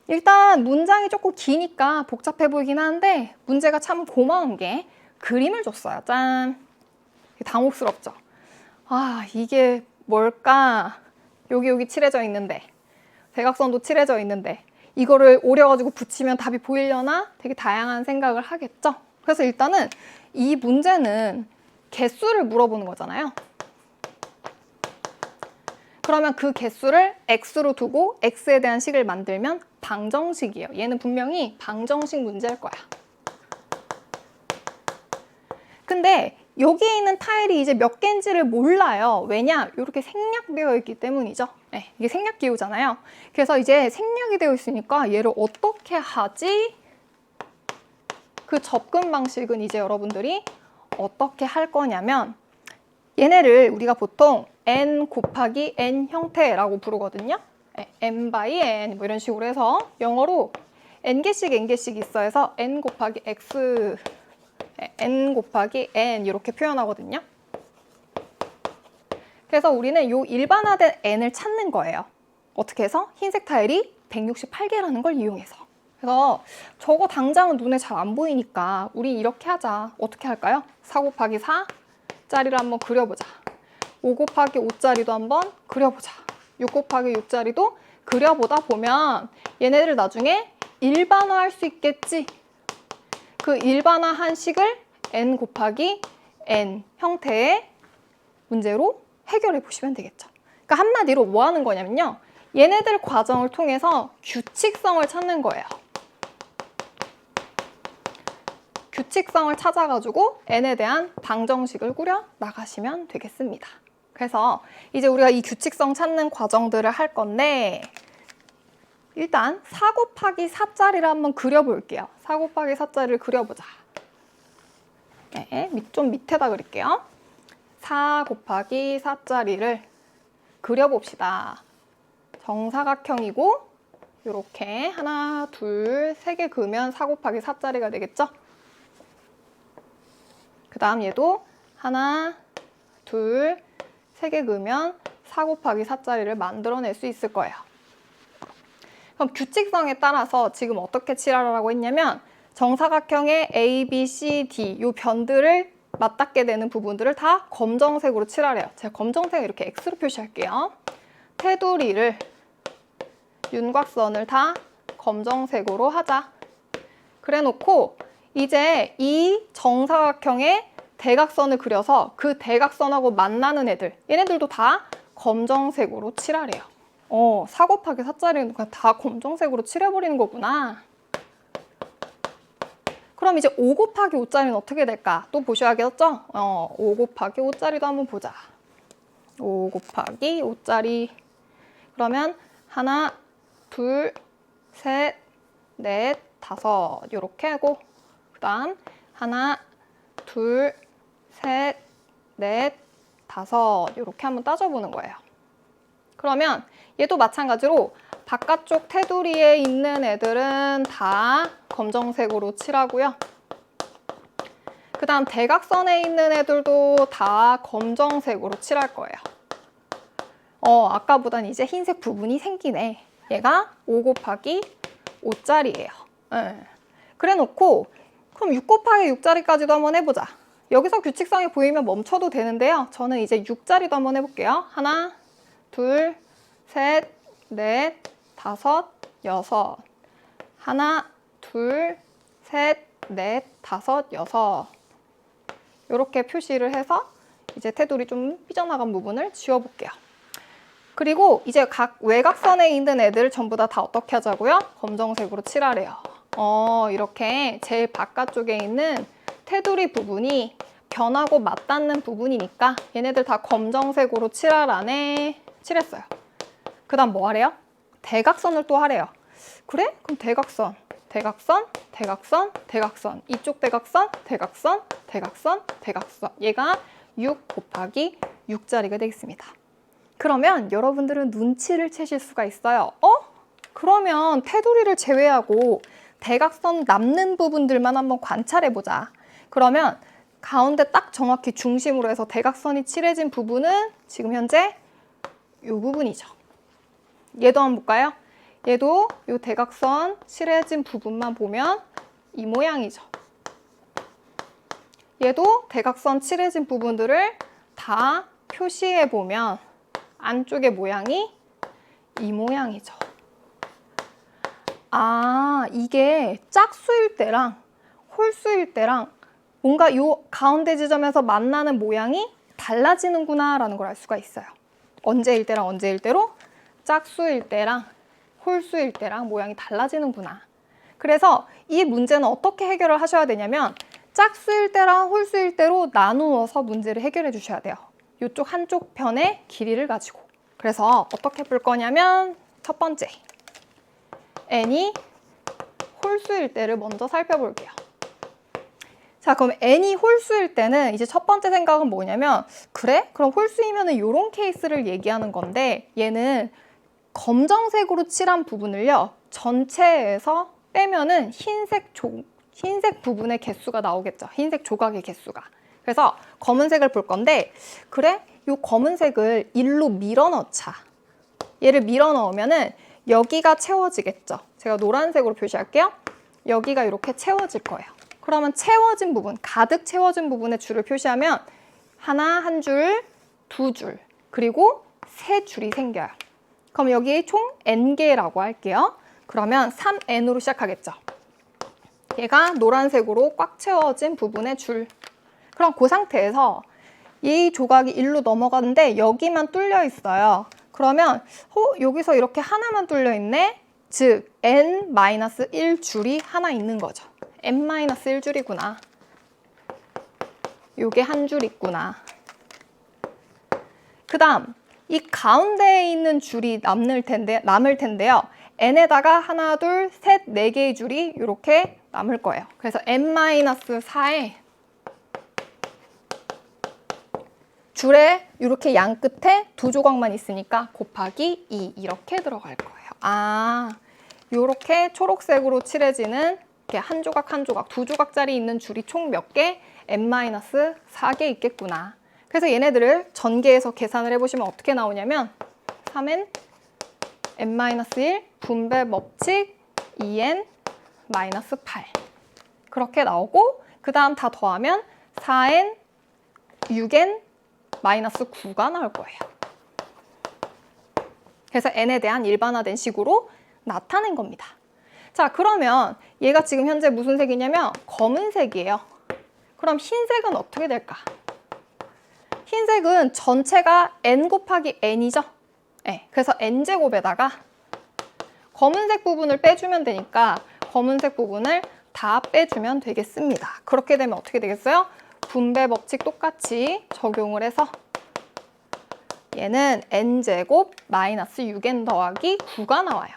일단 문장이 조금 기니까 복잡해 보이긴 하는데 문제가 참 고마운 게 그림을 줬어요. 짠! 당혹스럽죠? 아, 이게 뭘까? 여기 칠해져 있는데 대각선도 칠해져 있는데 이거를 오려가지고 붙이면 답이 보이려나? 되게 다양한 생각을 하겠죠? 그래서 일단은 이 문제는 개수를 물어보는 거잖아요. 그러면 그 개수를 x로 두고 x에 대한 식을 만들면 방정식이에요. 얘는 분명히 방정식 문제일 거야. 근데 여기에 있는 타일이 이제 몇 개인지를 몰라요. 왜냐? 이렇게 생략되어 있기 때문이죠. 네, 이게 생략 기호잖아요. 그래서 이제 생략이 되어 있으니까 얘를 어떻게 하지? 그 접근 방식은 이제 여러분들이 어떻게 할 거냐면 얘네를 우리가 보통 n 곱하기 n 형태라고 부르거든요. n by n 뭐 이런 식으로 해서 영어로 n개씩 있어 해서 n 곱하기 x n 곱하기 n 이렇게 표현하거든요. 그래서 우리는 이 일반화된 n을 찾는 거예요. 어떻게 해서? 흰색 타일이 168개라는 걸 이용해서. 그래서 저거 당장은 눈에 잘 안 보이니까 우리 이렇게 하자. 어떻게 할까요? 4 곱하기 4짜리를 한번 그려보자. 5 곱하기 5짜리도 한번 그려보자. 6 곱하기 6짜리도 그려보다 보면 얘네들 나중에 일반화할 수 있겠지. 그 일반화한 식을 n 곱하기 n 형태의 문제로 해결해 보시면 되겠죠. 그러니까 한마디로 뭐 하는 거냐면요. 얘네들 과정을 통해서 규칙성을 찾는 거예요. 규칙성을 찾아가지고 n에 대한 방정식을 꾸려 나가시면 되겠습니다. 그래서 이제 우리가 이 규칙성 찾는 과정들을 할 건데 일단 4 곱하기 4짜리를 한번 그려볼게요. 4 곱하기 4짜리를 그려보자. 네, 좀 밑에다 그릴게요. 4 곱하기 4짜리를 그려봅시다. 정사각형이고 이렇게 하나, 둘, 세 개 그으면 4 곱하기 4짜리가 되겠죠? 그 다음 얘도 하나, 둘, 세 개 그으면 4 곱하기 4짜리를 만들어낼 수 있을 거예요. 그럼 규칙성에 따라서 지금 어떻게 칠하라고 했냐면 정사각형의 A, B, C, D 이 변들을 맞닿게 되는 부분들을 다 검정색으로 칠하래요. 제가 검정색을 이렇게 X로 표시할게요. 테두리를 윤곽선을 다 검정색으로 하자. 그래 놓고 이제 이 정사각형의 대각선을 그려서 그 대각선하고 만나는 애들 얘네들도 다 검정색으로 칠하래요. 4 곱하기 4짜리는 그냥 다 검정색으로 칠해버리는 거구나. 그럼 이제 5 곱하기 5짜리는 어떻게 될까? 또 보셔야겠죠? 5 곱하기 5짜리도 한번 보자. 5 곱하기 5짜리. 그러면 하나, 둘, 셋, 넷, 다섯 이렇게 하고 그 다음 하나, 둘, 셋, 넷, 다섯 이렇게 한번 따져보는 거예요. 그러면 얘도 마찬가지로 바깥쪽 테두리에 있는 애들은 다 검정색으로 칠하고요. 그 다음 대각선에 있는 애들도 다 검정색으로 칠할 거예요. 아까보단 이제 흰색 부분이 생기네. 얘가 5 곱하기 5짜리예요. 그래 놓고 그럼 6 곱하기 6짜리까지도 한번 해보자. 여기서 규칙성이 보이면 멈춰도 되는데요. 저는 이제 6짜리도 한번 해볼게요. 하나, 둘, 셋, 넷, 다섯, 여섯. 하나, 둘, 셋, 넷, 다섯, 여섯. 이렇게 표시를 해서 이제 테두리 좀 삐져나간 부분을 지워볼게요. 그리고 이제 각 외곽선에 있는 애들 전부 다 어떻게 하자고요? 검정색으로 칠하래요. 이렇게 제일 바깥쪽에 있는 테두리 부분이 변하고 맞닿는 부분이니까 얘네들 다 검정색으로 칠하라네. 칠했어요. 그 다음 뭐 하래요? 대각선을 또 하래요. 그래? 그럼 대각선, 대각선, 대각선, 대각선. 이쪽 대각선, 대각선, 대각선, 대각선. 얘가 6 곱하기 6짜리가 되겠습니다. 그러면 여러분들은 눈치를 채실 수가 있어요. 그러면 테두리를 제외하고 대각선 남는 부분들만 한번 관찰해보자. 그러면 가운데 딱 정확히 중심으로 해서 대각선이 칠해진 부분은 지금 현재 이 부분이죠. 얘도 한번 볼까요? 얘도 이 대각선 칠해진 부분만 보면 이 모양이죠. 얘도 대각선 칠해진 부분들을 다 표시해보면 안쪽의 모양이 이 모양이죠. 이게 짝수일 때랑 홀수일 때랑 뭔가 이 가운데 지점에서 만나는 모양이 달라지는구나 라는 걸 알 수가 있어요. 언제일 때랑 언제일 때로 짝수일 때랑 홀수일 때랑 모양이 달라지는구나. 그래서 이 문제는 어떻게 해결을 하셔야 되냐면 짝수일 때랑 홀수일 때로 나누어서 문제를 해결해 주셔야 돼요. 이쪽 한쪽 편의 길이를 가지고. 그래서 어떻게 풀 거냐면 첫 번째, n이 홀수일 때를 먼저 살펴볼게요. 자, 그럼 n이 홀수일 때는 이제 첫 번째 생각은 뭐냐면 그래? 그럼 홀수이면은 이런 케이스를 얘기하는 건데 얘는 검정색으로 칠한 부분을요. 전체에서 빼면은 흰색 부분의 개수가 나오겠죠. 흰색 조각의 개수가. 그래서 검은색을 볼 건데 그래? 이 검은색을 일로 밀어 넣자. 얘를 밀어 넣으면은 여기가 채워지겠죠. 제가 노란색으로 표시할게요. 여기가 이렇게 채워질 거예요. 그러면 채워진 부분, 가득 채워진 부분의 줄을 표시하면 하나, 한 줄, 두 줄, 그리고 세 줄이 생겨요. 그럼 여기 총 n개라고 할게요. 그러면 3n으로 시작하겠죠. 얘가 노란색으로 꽉 채워진 부분의 줄. 그럼 그 상태에서 이 조각이 1로 넘어가는데 여기만 뚫려 있어요. 그러면 여기서 이렇게 하나만 뚫려 있네? 즉 n-1 줄이 하나 있는 거죠. n-1 줄이구나. 요게 한 줄 있구나. 그 다음 이 가운데에 있는 줄이 남을 텐데요. n에다가 하나, 둘, 셋, 네 개의 줄이 이렇게 남을 거예요. 그래서 n-4에 줄에 이렇게 양 끝에 두 조각만 있으니까 곱하기 2 이렇게 들어갈 거예요. 아, 이렇게 초록색으로 칠해지는 이렇게 한 조각 한 조각, 두 조각짜리 있는 줄이 총 몇 개? n-4개 있겠구나. 그래서 얘네들을 전개해서 계산을 해보시면 어떻게 나오냐면 3n n-1 분배 법칙 2n-8 그렇게 나오고 그 다음 다 더하면 4n 6n 마이너스 9가 나올 거예요. 그래서 n에 대한 일반화된 식으로 나타낸 겁니다. 자, 그러면 얘가 지금 현재 무슨 색이냐면 검은색이에요. 그럼 흰색은 어떻게 될까? 흰색은 전체가 n 곱하기 n이죠. 네, 그래서 n제곱에다가 검은색 부분을 빼주면 되니까 검은색 부분을 다 빼주면 되겠습니다. 그렇게 되면 어떻게 되겠어요? 분배 법칙 똑같이 적용을 해서 얘는 n제곱 마이너스 6n 더하기 9가 나와요.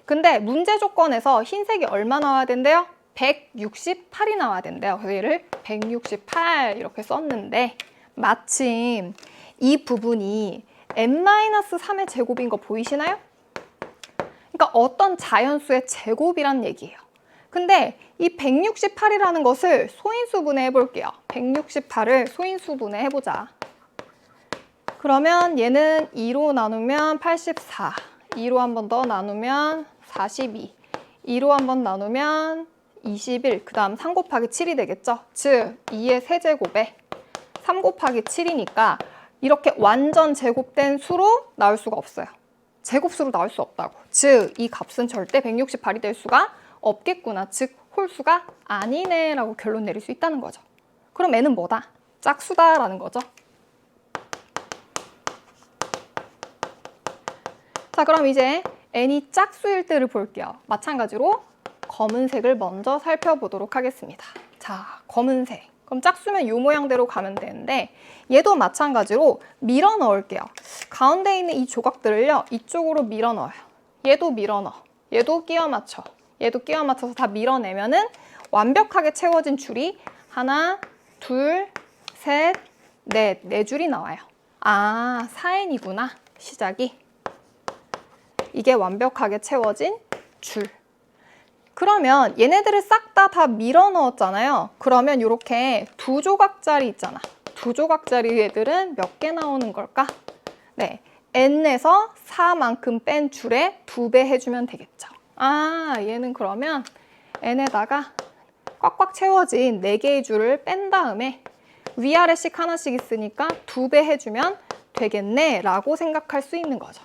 근데 문제 조건에서 흰색이 얼마 나와야 된대요? 168이 나와야 된대요. 그래서 얘를 168 이렇게 썼는데 마침 이 부분이 n-3의 제곱인 거 보이시나요? 그러니까 어떤 자연수의 제곱이란 얘기예요. 근데 이 168이라는 것을 소인수분해 해볼게요. 168을 소인수분해 해보자. 그러면 얘는 2로 나누면 84, 2로 한 번 더 나누면 42, 2로 한 번 나누면 21, 그 다음 3 곱하기 7이 되겠죠? 즉 2의 세제곱에 3 곱하기 7이니까 이렇게 완전 제곱된 수로 나올 수가 없어요. 제곱수로 나올 수 없다고. 즉 이 값은 절대 168이 될 수가 없겠구나. 즉 홀수가 아니네 라고 결론 내릴 수 있다는 거죠. 그럼 n은 뭐다? 짝수다라는 거죠. 자, 그럼 이제 n이 짝수일 때를 볼게요. 마찬가지로 검은색을 먼저 살펴보도록 하겠습니다. 자, 검은색. 그럼 짝수면 이 모양대로 가면 되는데 얘도 마찬가지로 밀어 넣을게요. 가운데 있는 이 조각들을요. 이쪽으로 밀어 넣어요. 얘도 밀어 넣어. 얘도 끼워 맞춰. 얘도 끼워 맞춰서 다 밀어내면은 완벽하게 채워진 줄이 하나, 둘, 셋, 넷, 네 줄이 나와요. 아, 4n이구나. 시작이. 이게 완벽하게 채워진 줄. 그러면 얘네들을 싹 다 밀어 넣었잖아요. 그러면 이렇게 두 조각짜리 있잖아. 두 조각짜리 애들은 몇 개 나오는 걸까? 네, n에서 4만큼 뺀 줄에 2배 해주면 되겠죠. 아, 얘는 그러면 n에다가 꽉꽉 채워진 4개의 줄을 뺀 다음에 위아래씩 하나씩 있으니까 2배 해주면 되겠네 라고 생각할 수 있는 거죠.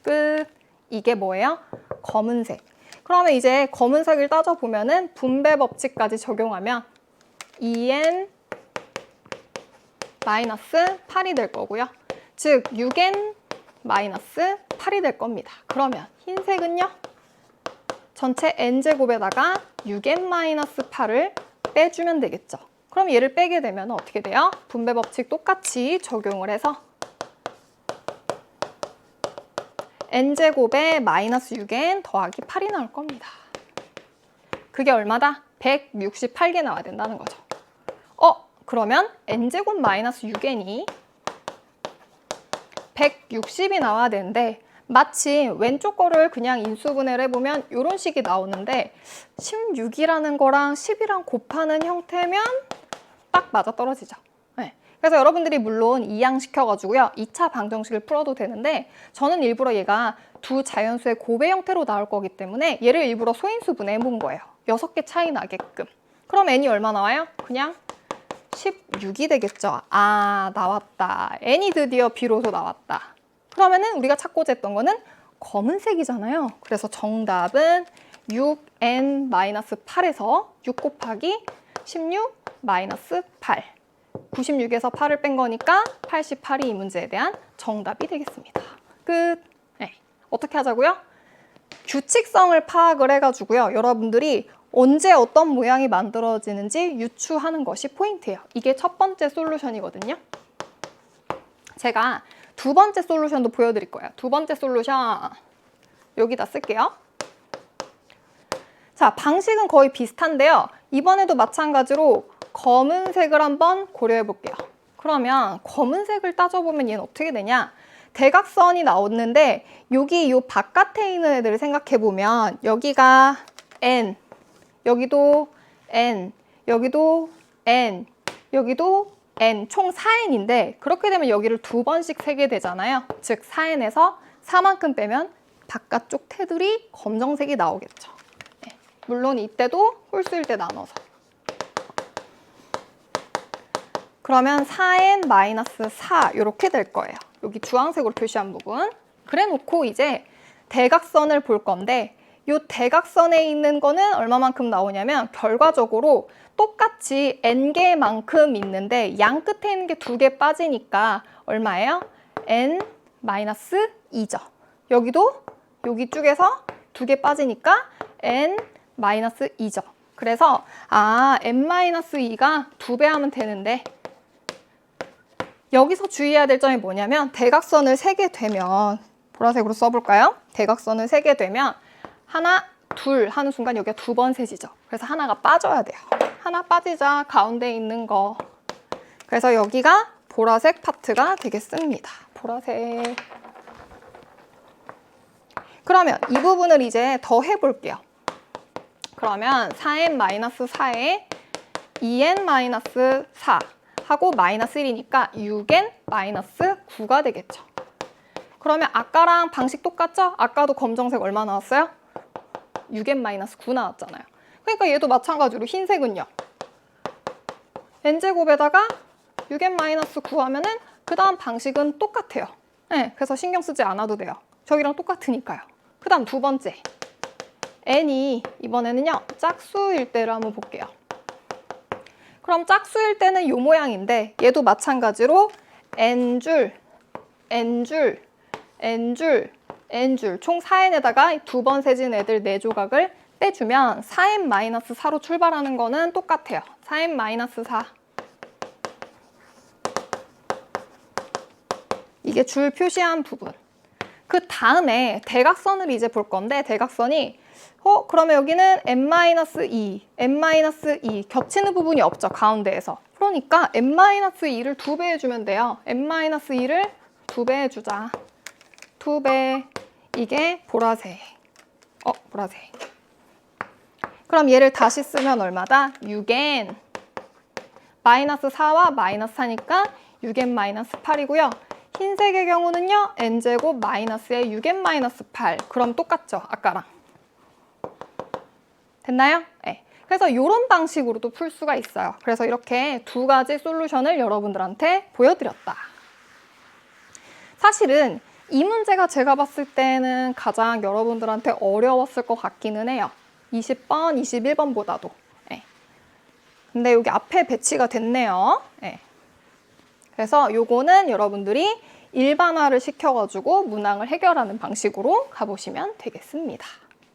끝. 이게 뭐예요? 검은색. 그러면 이제 검은색을 따져보면은 분배 법칙까지 적용하면 2n 마이너스 8이 될 거고요. 즉 6n 마이너스 8이 될 겁니다. 그러면 흰색은요? 전체 n제곱에다가 6n 마이너스 8을 빼주면 되겠죠. 그럼 얘를 빼게 되면 어떻게 돼요? 분배 법칙 똑같이 적용을 해서 n제곱에 마이너스 6n 더하기 8이 나올 겁니다. 그게 얼마다? 168개 나와야 된다는 거죠. 그러면 n제곱 마이너스 6n이 160이 나와야 되는데 마침 왼쪽 거를 그냥 인수분해를 해보면 이런 식이 나오는데 16이라는 거랑 10이랑 곱하는 형태면 딱 맞아떨어지죠. 네. 그래서 여러분들이 물론 이항시켜가지고요 2차 방정식을 풀어도 되는데 저는 일부러 얘가 두 자연수의 곱의 형태로 나올 거기 때문에 얘를 일부러 소인수분해 해본 거예요. 6개 차이 나게끔. 그럼 n이 얼마 나와요? 그냥 16이 되겠죠. 아, 나왔다. n이 드디어 비로소 나왔다. 그러면은 우리가 찾고자 했던 거는 검은색이잖아요. 그래서 정답은 6n-8에서 6 곱하기 16 마이너스 8. 96에서 8을 뺀 거니까 88이 이 문제에 대한 정답이 되겠습니다. 끝. 네. 어떻게 하자고요? 규칙성을 파악을 해가지고요. 여러분들이 언제 어떤 모양이 만들어지는지 유추하는 것이 포인트예요. 이게 첫 번째 솔루션이거든요. 제가 두 번째 솔루션도 보여드릴 거예요. 두 번째 솔루션 여기다 쓸게요. 자, 방식은 거의 비슷한데요. 이번에도 마찬가지로 검은색을 한번 고려해 볼게요. 그러면 검은색을 따져보면 얘는 어떻게 되냐? 대각선이 나왔는데 여기 이 바깥에 있는 애들을 생각해 보면 여기가 N, 여기도 N, 여기도 N, 여기도 N, 총 4N인데 그렇게 되면 여기를 두 번씩 세게 되잖아요. 즉 4N에서 4만큼 빼면 바깥쪽 테두리 검정색이 나오겠죠. 네. 물론 이때도 홀수일 때 나눠서. 그러면 4N-4 이렇게 될 거예요. 여기 주황색으로 표시한 부분. 그래 놓고 이제 대각선을 볼 건데 이 대각선에 있는 거는 얼마만큼 나오냐면 결과적으로 똑같이 N개만큼 있는데 양 끝에 있는 게 2개 빠지니까 얼마예요? N-2죠. 여기도 여기 쪽에서 2개 빠지니까 N-2죠. 그래서 N-2가 2배 하면 되는데 여기서 주의해야 될 점이 뭐냐면 대각선을 세게 되면 보라색으로 써볼까요? 대각선을 세게 되면 하나, 둘 하는 순간 여기가 2번 세지죠. 그래서 하나가 빠져야 돼요. 하나 빠지자 가운데 있는 거. 그래서 여기가 보라색 파트가 되겠습니다. 보라색. 그러면 이 부분을 이제 더 해볼게요. 그러면 4n-4에 2n-4 하고 마이너스 1이니까 6n-9가 되겠죠. 그러면 아까랑 방식 똑같죠? 아까도 검정색 얼마 나왔어요? 6n-9 나왔잖아요. 그러니까 얘도 마찬가지로 흰색은요. n제곱에다가 6n-9 하면은 그 다음 방식은 똑같아요. 네, 그래서 신경 쓰지 않아도 돼요. 저기랑 똑같으니까요. 그 다음 두 번째. n이 이번에는요. 짝수일 때를 한번 볼게요. 그럼 짝수일 때는 이 모양인데 얘도 마찬가지로 n줄, n줄, n줄, n줄 총 4n에다가 2번 세진 애들 4조각을 떼주면 4n-4로 출발하는 거는 똑같아요. 4n-4 이게 줄 표시한 부분. 그 다음에 대각선을 이제 볼 건데 대각선이 그러면 여기는 n-2, n-2 겹치는 부분이 없죠. 가운데에서. 그러니까 n-2를 2배 해주면 돼요. n-2를 2배 해주자. 2배. 이게 보라색. 보라색. 그럼 얘를 다시 쓰면 얼마다? 6n. 마이너스 4와 마이너스 4니까 6n-8이고요. 흰색의 경우는요. n제곱 마이너스에 6n-8. 그럼 똑같죠. 아까랑. 됐나요? 네. 그래서 이런 방식으로도 풀 수가 있어요. 그래서 이렇게 두 가지 솔루션을 여러분들한테 보여드렸다. 사실은 이 문제가 제가 봤을 때는 가장 여러분들한테 어려웠을 것 같기는 해요. 20번, 21번보다도. 네. 근데 여기 앞에 배치가 됐네요. 네. 그래서 요거는 여러분들이 일반화를 시켜가지고 문항을 해결하는 방식으로 가보시면 되겠습니다.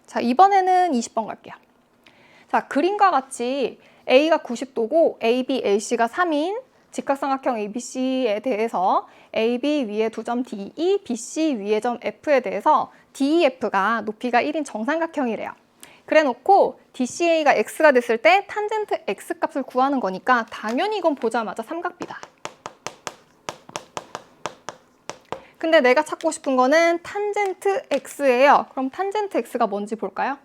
자, 이번에는 20번 갈게요. 자, 그림과 같이 A가 90도고 AB, LC가 3인 직각삼각형 ABC에 대해서 AB 위에 두 점 DE, BC 위에 점 F에 대해서 DEF가 높이가 1인 정삼각형이래요. 그래 놓고 DCA가 X가 됐을 때 탄젠트 X 값을 구하는 거니까 당연히 이건 보자마자 삼각비다. 근데 내가 찾고 싶은 거는 탄젠트 X예요. 그럼 탄젠트 X가 뭔지 볼까요?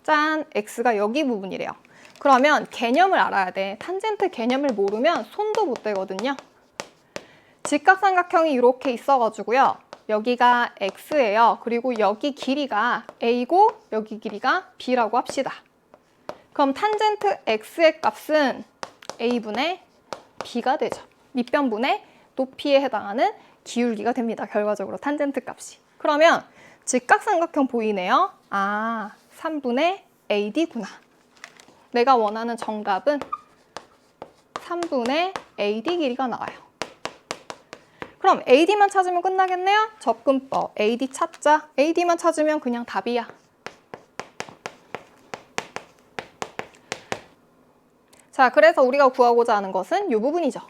짠! X가 여기 부분이래요. 그러면 개념을 알아야 돼. 탄젠트 개념을 모르면 손도 못 대거든요. 직각삼각형이 이렇게 있어가지고요. 여기가 X예요. 그리고 여기 길이가 A고 여기 길이가 B라고 합시다. 그럼 탄젠트 X의 값은 A분의 B가 되죠. 밑변분의 높이에 해당하는 기울기가 됩니다. 결과적으로 탄젠트 값이. 그러면 직각삼각형 보이네요. 3분의 AD구나. 내가 원하는 정답은 3분의 AD 길이가 나와요. 그럼 AD만 찾으면 끝나겠네요? 접근법, AD 찾자. AD만 찾으면 그냥 답이야. 자, 그래서 우리가 구하고자 하는 것은 이 부분이죠.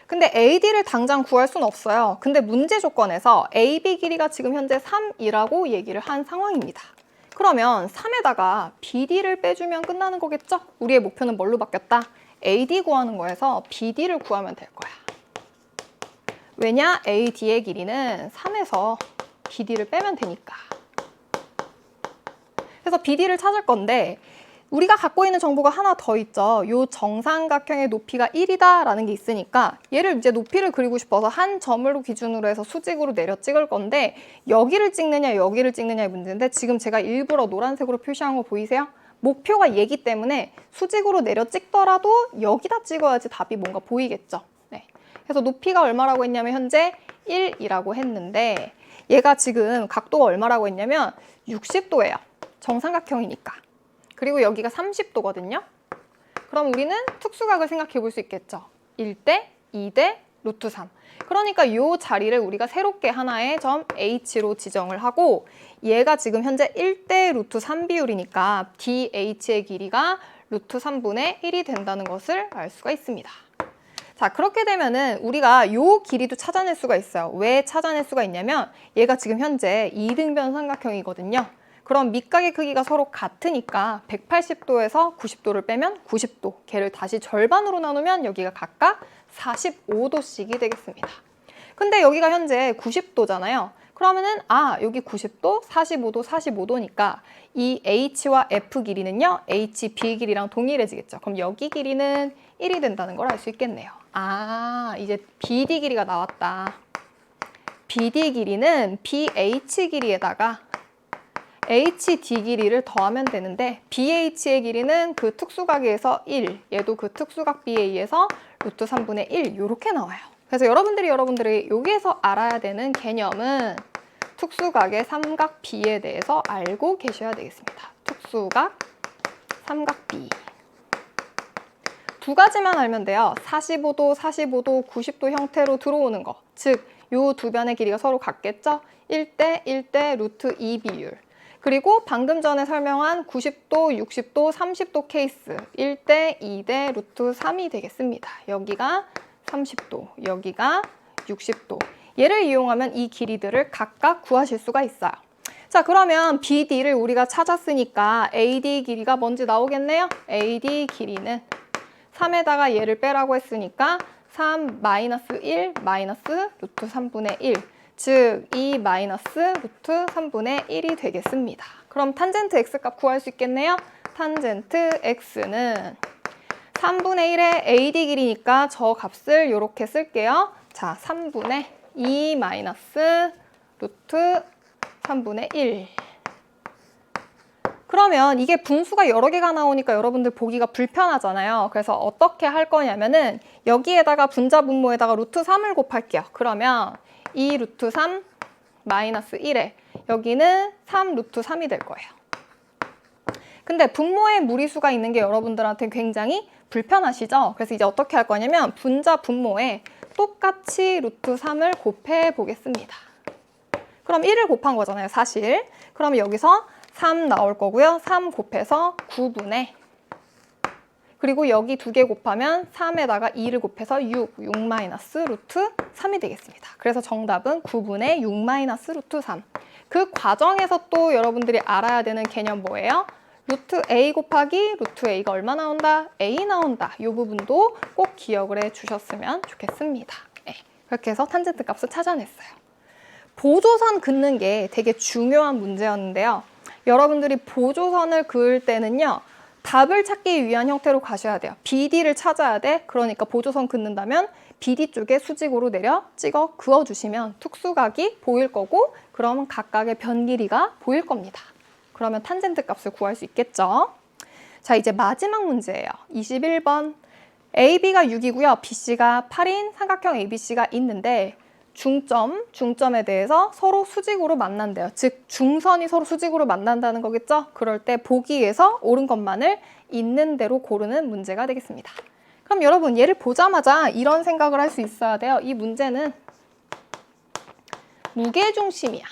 근데 AD를 당장 구할 수는 없어요. 근데 문제 조건에서 AB 길이가 지금 현재 3이라고 얘기를 한 상황입니다. 그러면 3에다가 BD를 빼주면 끝나는 거겠죠? 우리의 목표는 뭘로 바뀌었다? AD 구하는 거에서 BD를 구하면 될 거야. 왜냐? AD의 길이는 3에서 BD를 빼면 되니까. 그래서 BD를 찾을 건데 우리가 갖고 있는 정보가 하나 더 있죠. 이 정삼각형의 높이가 1이다 라는 게 있으니까 얘를 이제 높이를 그리고 싶어서 한 점을 기준으로 해서 수직으로 내려 찍을 건데 여기를 찍느냐 여기를 찍느냐의 문제인데 지금 제가 일부러 노란색으로 표시한 거 보이세요? 목표가 얘기 때문에 수직으로 내려 찍더라도 여기다 찍어야지 답이 뭔가 보이겠죠. 네. 그래서 높이가 얼마라고 했냐면 현재 1이라고 했는데 얘가 지금 각도가 얼마라고 했냐면 60도예요. 정삼각형이니까. 그리고 여기가 30도거든요. 그럼 우리는 특수각을 생각해 볼 수 있겠죠. 1대, 2대, 루트 3. 그러니까 이 자리를 우리가 새롭게 하나의 점 H로 지정을 하고 얘가 지금 현재 1대 루트 3 비율이니까 DH의 길이가 루트 3분의 1이 된다는 것을 알 수가 있습니다. 자, 그렇게 되면은 우리가 이 길이도 찾아낼 수가 있어요. 왜 찾아낼 수가 있냐면 얘가 지금 현재 2등변 삼각형이거든요. 그럼 밑각의 크기가 서로 같으니까 180도에서 90도를 빼면 90도. 걔를 다시 절반으로 나누면 여기가 각각 45도씩이 되겠습니다. 근데 여기가 현재 90도잖아요. 그러면은 여기 90도, 45도, 45도니까 이 H와 F 길이는요. HB 길이랑 동일해지겠죠. 그럼 여기 길이는 1이 된다는 걸 알 수 있겠네요. 이제 BD 길이가 나왔다. BD 길이는 BH 길이에다가 HD 길이를 더하면 되는데 BH의 길이는 그 특수각에서 1, 얘도 그 특수각 B에 의해서 루트 3분의 1 이렇게 나와요. 그래서 여러분들이 여기에서 알아야 되는 개념은 특수각의 삼각 B에 대해서 알고 계셔야 되겠습니다. 특수각, 삼각 B. 두 가지만 알면 돼요. 45도, 45도, 90도 형태로 들어오는 거. 즉, 요 두 변의 길이가 서로 같겠죠? 1대 1대 루트 2 비율. 그리고 방금 전에 설명한 90도, 60도, 30도 케이스 1대 2대 루트 3이 되겠습니다. 여기가 30도, 여기가 60도. 얘를 이용하면 이 길이들을 각각 구하실 수가 있어요. 자, 그러면 BD를 우리가 찾았으니까 AD 길이가 뭔지 나오겠네요. AD 길이는 3에다가 얘를 빼라고 했으니까 3 마이너스 1 마이너스 루트 3분의 1. 즉, 2 마이너스 루트 3분의 1이 되겠습니다. 그럼 탄젠트 X값 구할 수 있겠네요. 탄젠트 X는 3분의 1의 AD 길이니까 저 값을 이렇게 쓸게요. 자, 3분의 2 마이너스 루트 3분의 1. 그러면 이게 분수가 여러 개가 나오니까 여러분들 보기가 불편하잖아요. 그래서 어떻게 할 거냐면은 여기에다가 분자 분모에다가 루트 3을 곱할게요. 그러면 2 루트 3 마이너스 1에 여기는 3 루트 3이 될 거예요. 근데 분모에 무리수가 있는 게 여러분들한테 굉장히 불편하시죠? 그래서 이제 어떻게 할 거냐면 분자 분모에 똑같이 루트 3을 곱해 보겠습니다. 그럼 1을 곱한 거잖아요, 사실. 그럼 여기서 3 나올 거고요. 3 곱해서 9분의 그리고 여기 두 개 곱하면 3에다가 2를 곱해서 6 마이너스 루트 3이 되겠습니다. 그래서 정답은 9분의 6 마이너스 루트 3. 그 과정에서 또 여러분들이 알아야 되는 개념 뭐예요? 루트 A 곱하기 루트 A가 얼마 나온다? A 나온다. 이 부분도 꼭 기억을 해주셨으면 좋겠습니다. 네, 그렇게 해서 탄젠트 값을 찾아냈어요. 보조선 긋는 게 되게 중요한 문제였는데요. 여러분들이 보조선을 그을 때는요. 답을 찾기 위한 형태로 가셔야 돼요. BD를 찾아야 돼. 그러니까 보조선 긋는다면 BD 쪽에 수직으로 내려 찍어 그어주시면 특수각이 보일 거고 그러면 각각의 변 길이가 보일 겁니다. 그러면 탄젠트 값을 구할 수 있겠죠. 자, 이제 마지막 문제예요. 21번. AB가 6이고요. BC가 8인 삼각형 ABC가 있는데 중점에 대해서 서로 수직으로 만난대요. 즉 중선이 서로 수직으로 만난다는 거겠죠? 그럴 때 보기에서 옳은 것만을 있는 대로 고르는 문제가 되겠습니다. 그럼 여러분 얘를 보자마자 이런 생각을 할 수 있어야 돼요. 이 문제는 무게중심이야.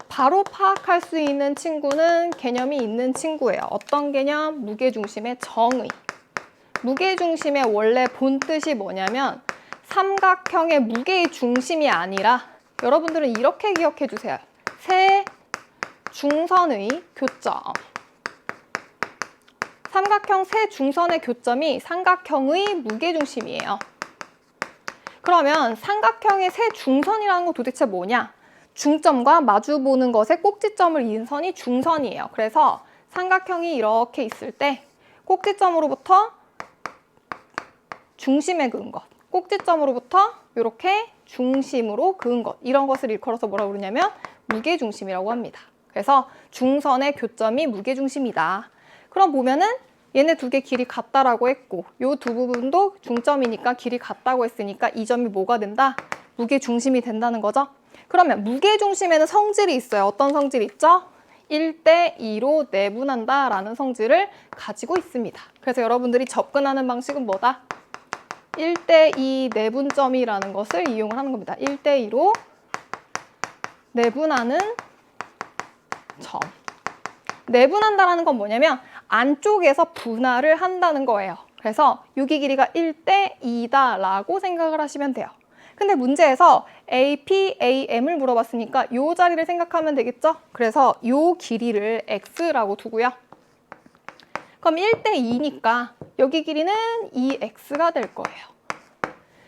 바로 파악할 수 있는 친구는 개념이 있는 친구예요. 어떤 개념? 무게중심의 정의. 무게중심의 원래 본 뜻이 뭐냐면 삼각형의 무게의 중심이 아니라 여러분들은 이렇게 기억해 주세요. 세 중선의 교점. 삼각형 세 중선의 교점이 삼각형의 무게중심이에요. 그러면 삼각형의 세 중선이라는 건 도대체 뭐냐? 중점과 마주보는 것의 꼭지점을 이은 선이 중선이에요. 그래서 삼각형이 이렇게 있을 때 꼭지점으로부터 중심에 그은 것, 꼭지점으로부터 이렇게 중심으로 그은 것, 이런 것을 일컬어서 뭐라고 그러냐면 무게중심이라고 합니다. 그래서 중선의 교점이 무게중심이다. 그럼 보면은 얘네 두 개 길이 같다라고 했고 요 두 부분도 중점이니까 길이 같다고 했으니까 이 점이 뭐가 된다? 무게중심이 된다는 거죠. 그러면 무게중심에는 성질이 있어요. 어떤 성질이 있죠? 1대2로 내분한다 라는 성질을 가지고 있습니다. 그래서 여러분들이 접근하는 방식은 뭐다? 1대2 내분점이라는 것을 이용을 하는 겁니다. 1대2로 내분하는 점. 내분한다라는 건 뭐냐면 안쪽에서 분할을 한다는 거예요. 그래서 여기 길이가 1대2다 라고 생각을 하시면 돼요. 근데 문제에서 AP, AM을 물어봤으니까 이 자리를 생각하면 되겠죠? 그래서 이 길이를 X라고 두고요. 그럼 1대2니까 여기 길이는 2X가 될 거예요.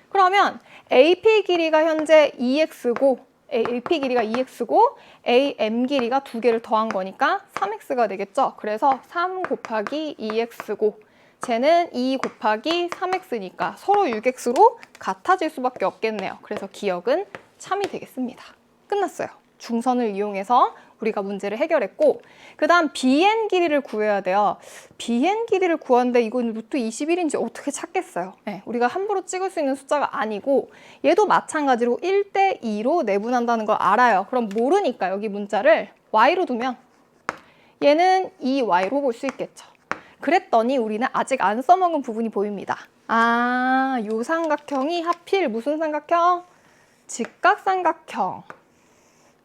그러면 AP 길이가 현재 2X고 AP 길이가 2X고 AM 길이가 두 개를 더한 거니까 3X가 되겠죠? 그래서 3 곱하기 2X고 쟤는 2 곱하기 3X니까 서로 6X로 같아질 수밖에 없겠네요. 그래서 기억은 참이 되겠습니다. 끝났어요. 중선을 이용해서 우리가 문제를 해결했고 그 다음 BN 길이를 구해야 돼요. BN 길이를 구하는데 이건 루트 21인지 어떻게 찾겠어요? 네, 우리가 함부로 찍을 수 있는 숫자가 아니고 얘도 마찬가지로 1대2로 내분한다는 걸 알아요. 그럼 모르니까 여기 문자를 Y로 두면 얘는 2Y로 볼 수 있겠죠. 그랬더니 우리는 아직 안 써먹은 부분이 보입니다. 아, 요 삼각형이 하필 무슨 삼각형? 직각삼각형.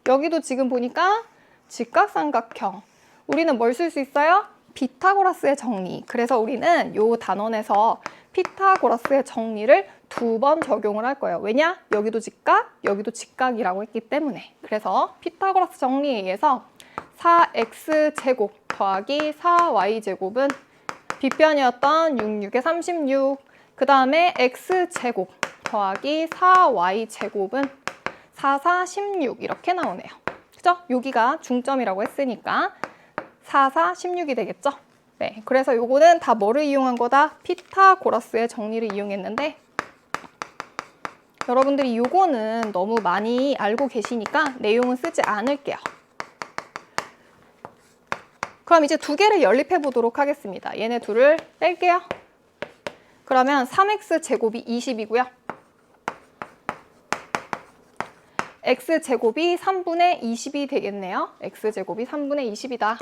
여기도 지금 보니까 직각삼각형. 우리는 뭘 쓸 수 있어요? 피타고라스의 정리. 그래서 우리는 요 단원에서 피타고라스의 정리를 2번 적용을 할 거예요. 왜냐? 여기도 직각, 여기도 직각이라고 했기 때문에. 그래서 피타고라스 정리에 의해서 4x제곱 더하기 4y제곱은 빗변이었던 66의 36. 그 다음에 x제곱 더하기 4y제곱은 4, 4, 16 이렇게 나오네요. 그죠? 여기가 중점이라고 했으니까 4, 4, 16이 되겠죠? 네, 그래서 요거는 다 뭐를 이용한 거다? 피타고라스의 정리를 이용했는데 여러분들이 요거는 너무 많이 알고 계시니까 내용은 쓰지 않을게요. 그럼 이제 두 개를 연립해 보도록 하겠습니다. 얘네 둘을 뺄게요. 그러면 3x제곱이 20이고요. x제곱이 3분의 20이 되겠네요. x제곱이 3분의 20이다.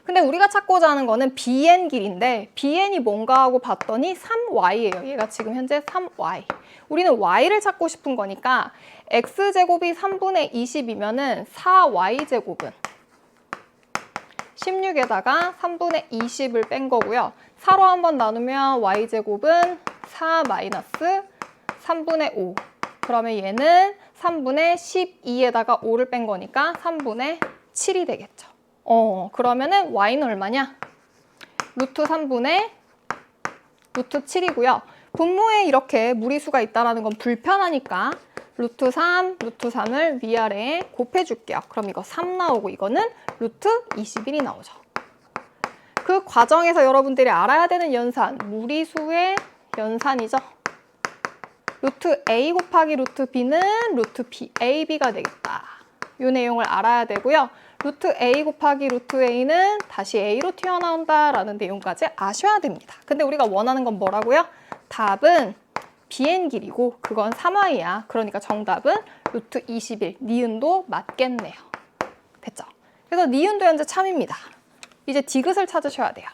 근데 우리가 찾고자 하는 거는 bn 길인데 bn이 뭔가 하고 봤더니 3y예요. 얘가 지금 현재 3y. 우리는 y를 찾고 싶은 거니까 x제곱이 3분의 20이면은 4y제곱은 16에다가 3분의 20을 뺀 거고요. 4로 한번 나누면 y제곱은 4 마이너스 3분의 5. 그러면 얘는 3분의 12에다가 5를 뺀 거니까 3분의 7이 되겠죠. 그러면은 y는 얼마냐? 루트 3분의 루트 7이고요. 분모에 이렇게 무리수가 있다는 건 불편하니까 루트 3, 루트 3을 위아래에 곱해줄게요. 그럼 이거 3 나오고 이거는 루트 21이 나오죠. 그 과정에서 여러분들이 알아야 되는 연산, 무리수의 연산이죠. 루트 A 곱하기 루트 B는 루트 B, AB가 되겠다. 이 내용을 알아야 되고요. 루트 A 곱하기 루트 A는 다시 A로 튀어나온다라는 내용까지 아셔야 됩니다. 근데 우리가 원하는 건 뭐라고요? 답은 BN 길이고 그건 3y야. 그러니까 정답은 루트 21, 니은도 맞겠네요. 됐죠? 그래서 니은도 현재 참입니다. 이제 디귿을 찾으셔야 돼요.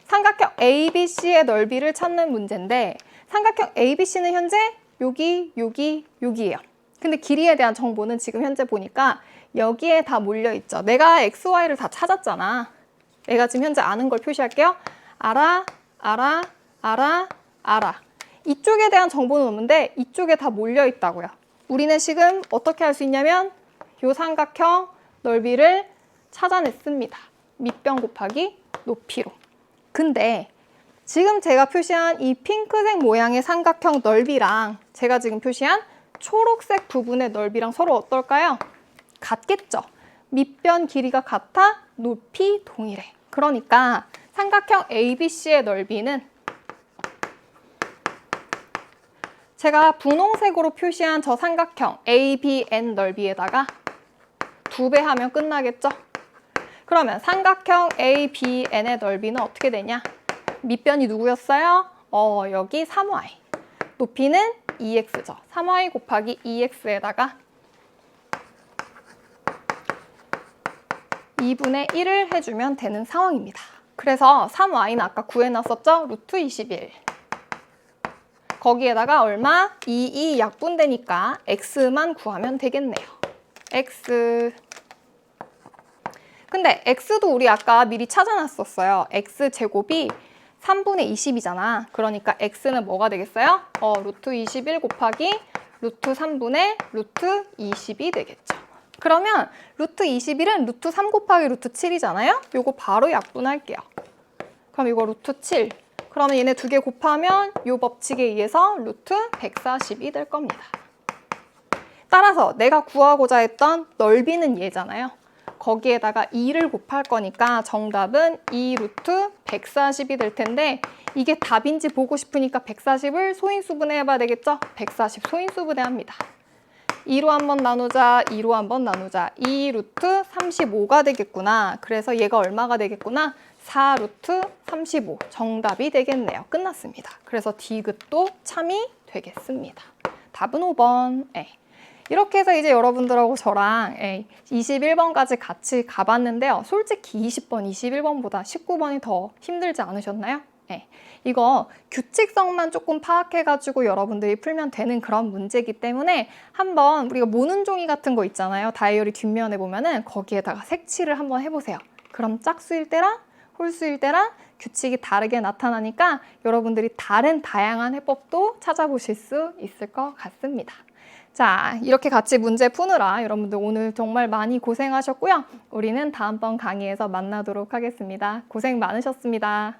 삼각형 ABC의 넓이를 찾는 문제인데 삼각형 ABC는 현재 여기, 여기, 여기예요. 근데 길이에 대한 정보는 지금 현재 보니까 여기에 다 몰려있죠. 내가 X, Y를 다 찾았잖아. 내가 지금 현재 아는 걸 표시할게요. 알아, 알아, 알아, 알아. 이쪽에 대한 정보는 없는데 이쪽에 다 몰려있다고요. 우리는 지금 어떻게 할 수 있냐면 이 삼각형 넓이를 찾아냈습니다. 밑변 곱하기 높이로. 근데 지금 제가 표시한 이 핑크색 모양의 삼각형 넓이랑 제가 지금 표시한 초록색 부분의 넓이랑 서로 어떨까요? 같겠죠? 밑변 길이가 같아 높이 동일해. 그러니까 삼각형 ABC의 넓이는 제가 분홍색으로 표시한 저 삼각형 ABN 넓이에다가 2배 하면 끝나겠죠? 그러면 삼각형 ABN의 넓이는 어떻게 되냐? 밑변이 누구였어요? 여기 3y. 높이는 2x죠. 3y 곱하기 2x에다가 2분의 1을 해주면 되는 상황입니다. 그래서 3y는 아까 구해놨었죠? 루트 21. 거기에다가 얼마? 2 약분되니까 x만 구하면 되겠네요. x. 근데 x도 우리 아까 미리 찾아놨었어요. x제곱이 3분의 20이잖아. 그러니까 x는 뭐가 되겠어요? 루트 21 곱하기 루트 3분의 루트 20이 되겠죠. 그러면 루트 21은 루트 3 곱하기 루트 7이잖아요. 요거 바로 약분할게요. 그럼 이거 루트 7. 그러면 얘네 두 개 곱하면 요 법칙에 의해서 루트 140이 될 겁니다. 따라서 내가 구하고자 했던 넓이는 얘잖아요. 거기에다가 2를 곱할 거니까 정답은 2 루트 140이 될 텐데 이게 답인지 보고 싶으니까 140을 소인수분해 해봐야 되겠죠? 140 소인수분해합니다. 2로 한번 나누자, 2로 한번 나누자. 2 루트 35가 되겠구나. 그래서 얘가 얼마가 되겠구나? 4 루트 35. 정답이 되겠네요. 끝났습니다. 그래서 디귿도 참이 되겠습니다. 답은 5번. 이렇게 해서 이제 여러분들하고 저랑 21번까지 같이 가봤는데요. 솔직히 20번, 21번보다 19번이 더 힘들지 않으셨나요? 이거 규칙성만 조금 파악해가지고 여러분들이 풀면 되는 그런 문제이기 때문에 한번 우리가 모는 종이 같은 거 있잖아요. 다이어리 뒷면에 보면은 거기에다가 색칠을 한번 해보세요. 그럼 짝수일 때랑 홀수일 때랑 규칙이 다르게 나타나니까 여러분들이 다른 다양한 해법도 찾아보실 수 있을 것 같습니다. 자, 이렇게 같이 문제 푸느라 여러분들 오늘 정말 많이 고생하셨고요. 우리는 다음번 강의에서 만나도록 하겠습니다. 고생 많으셨습니다.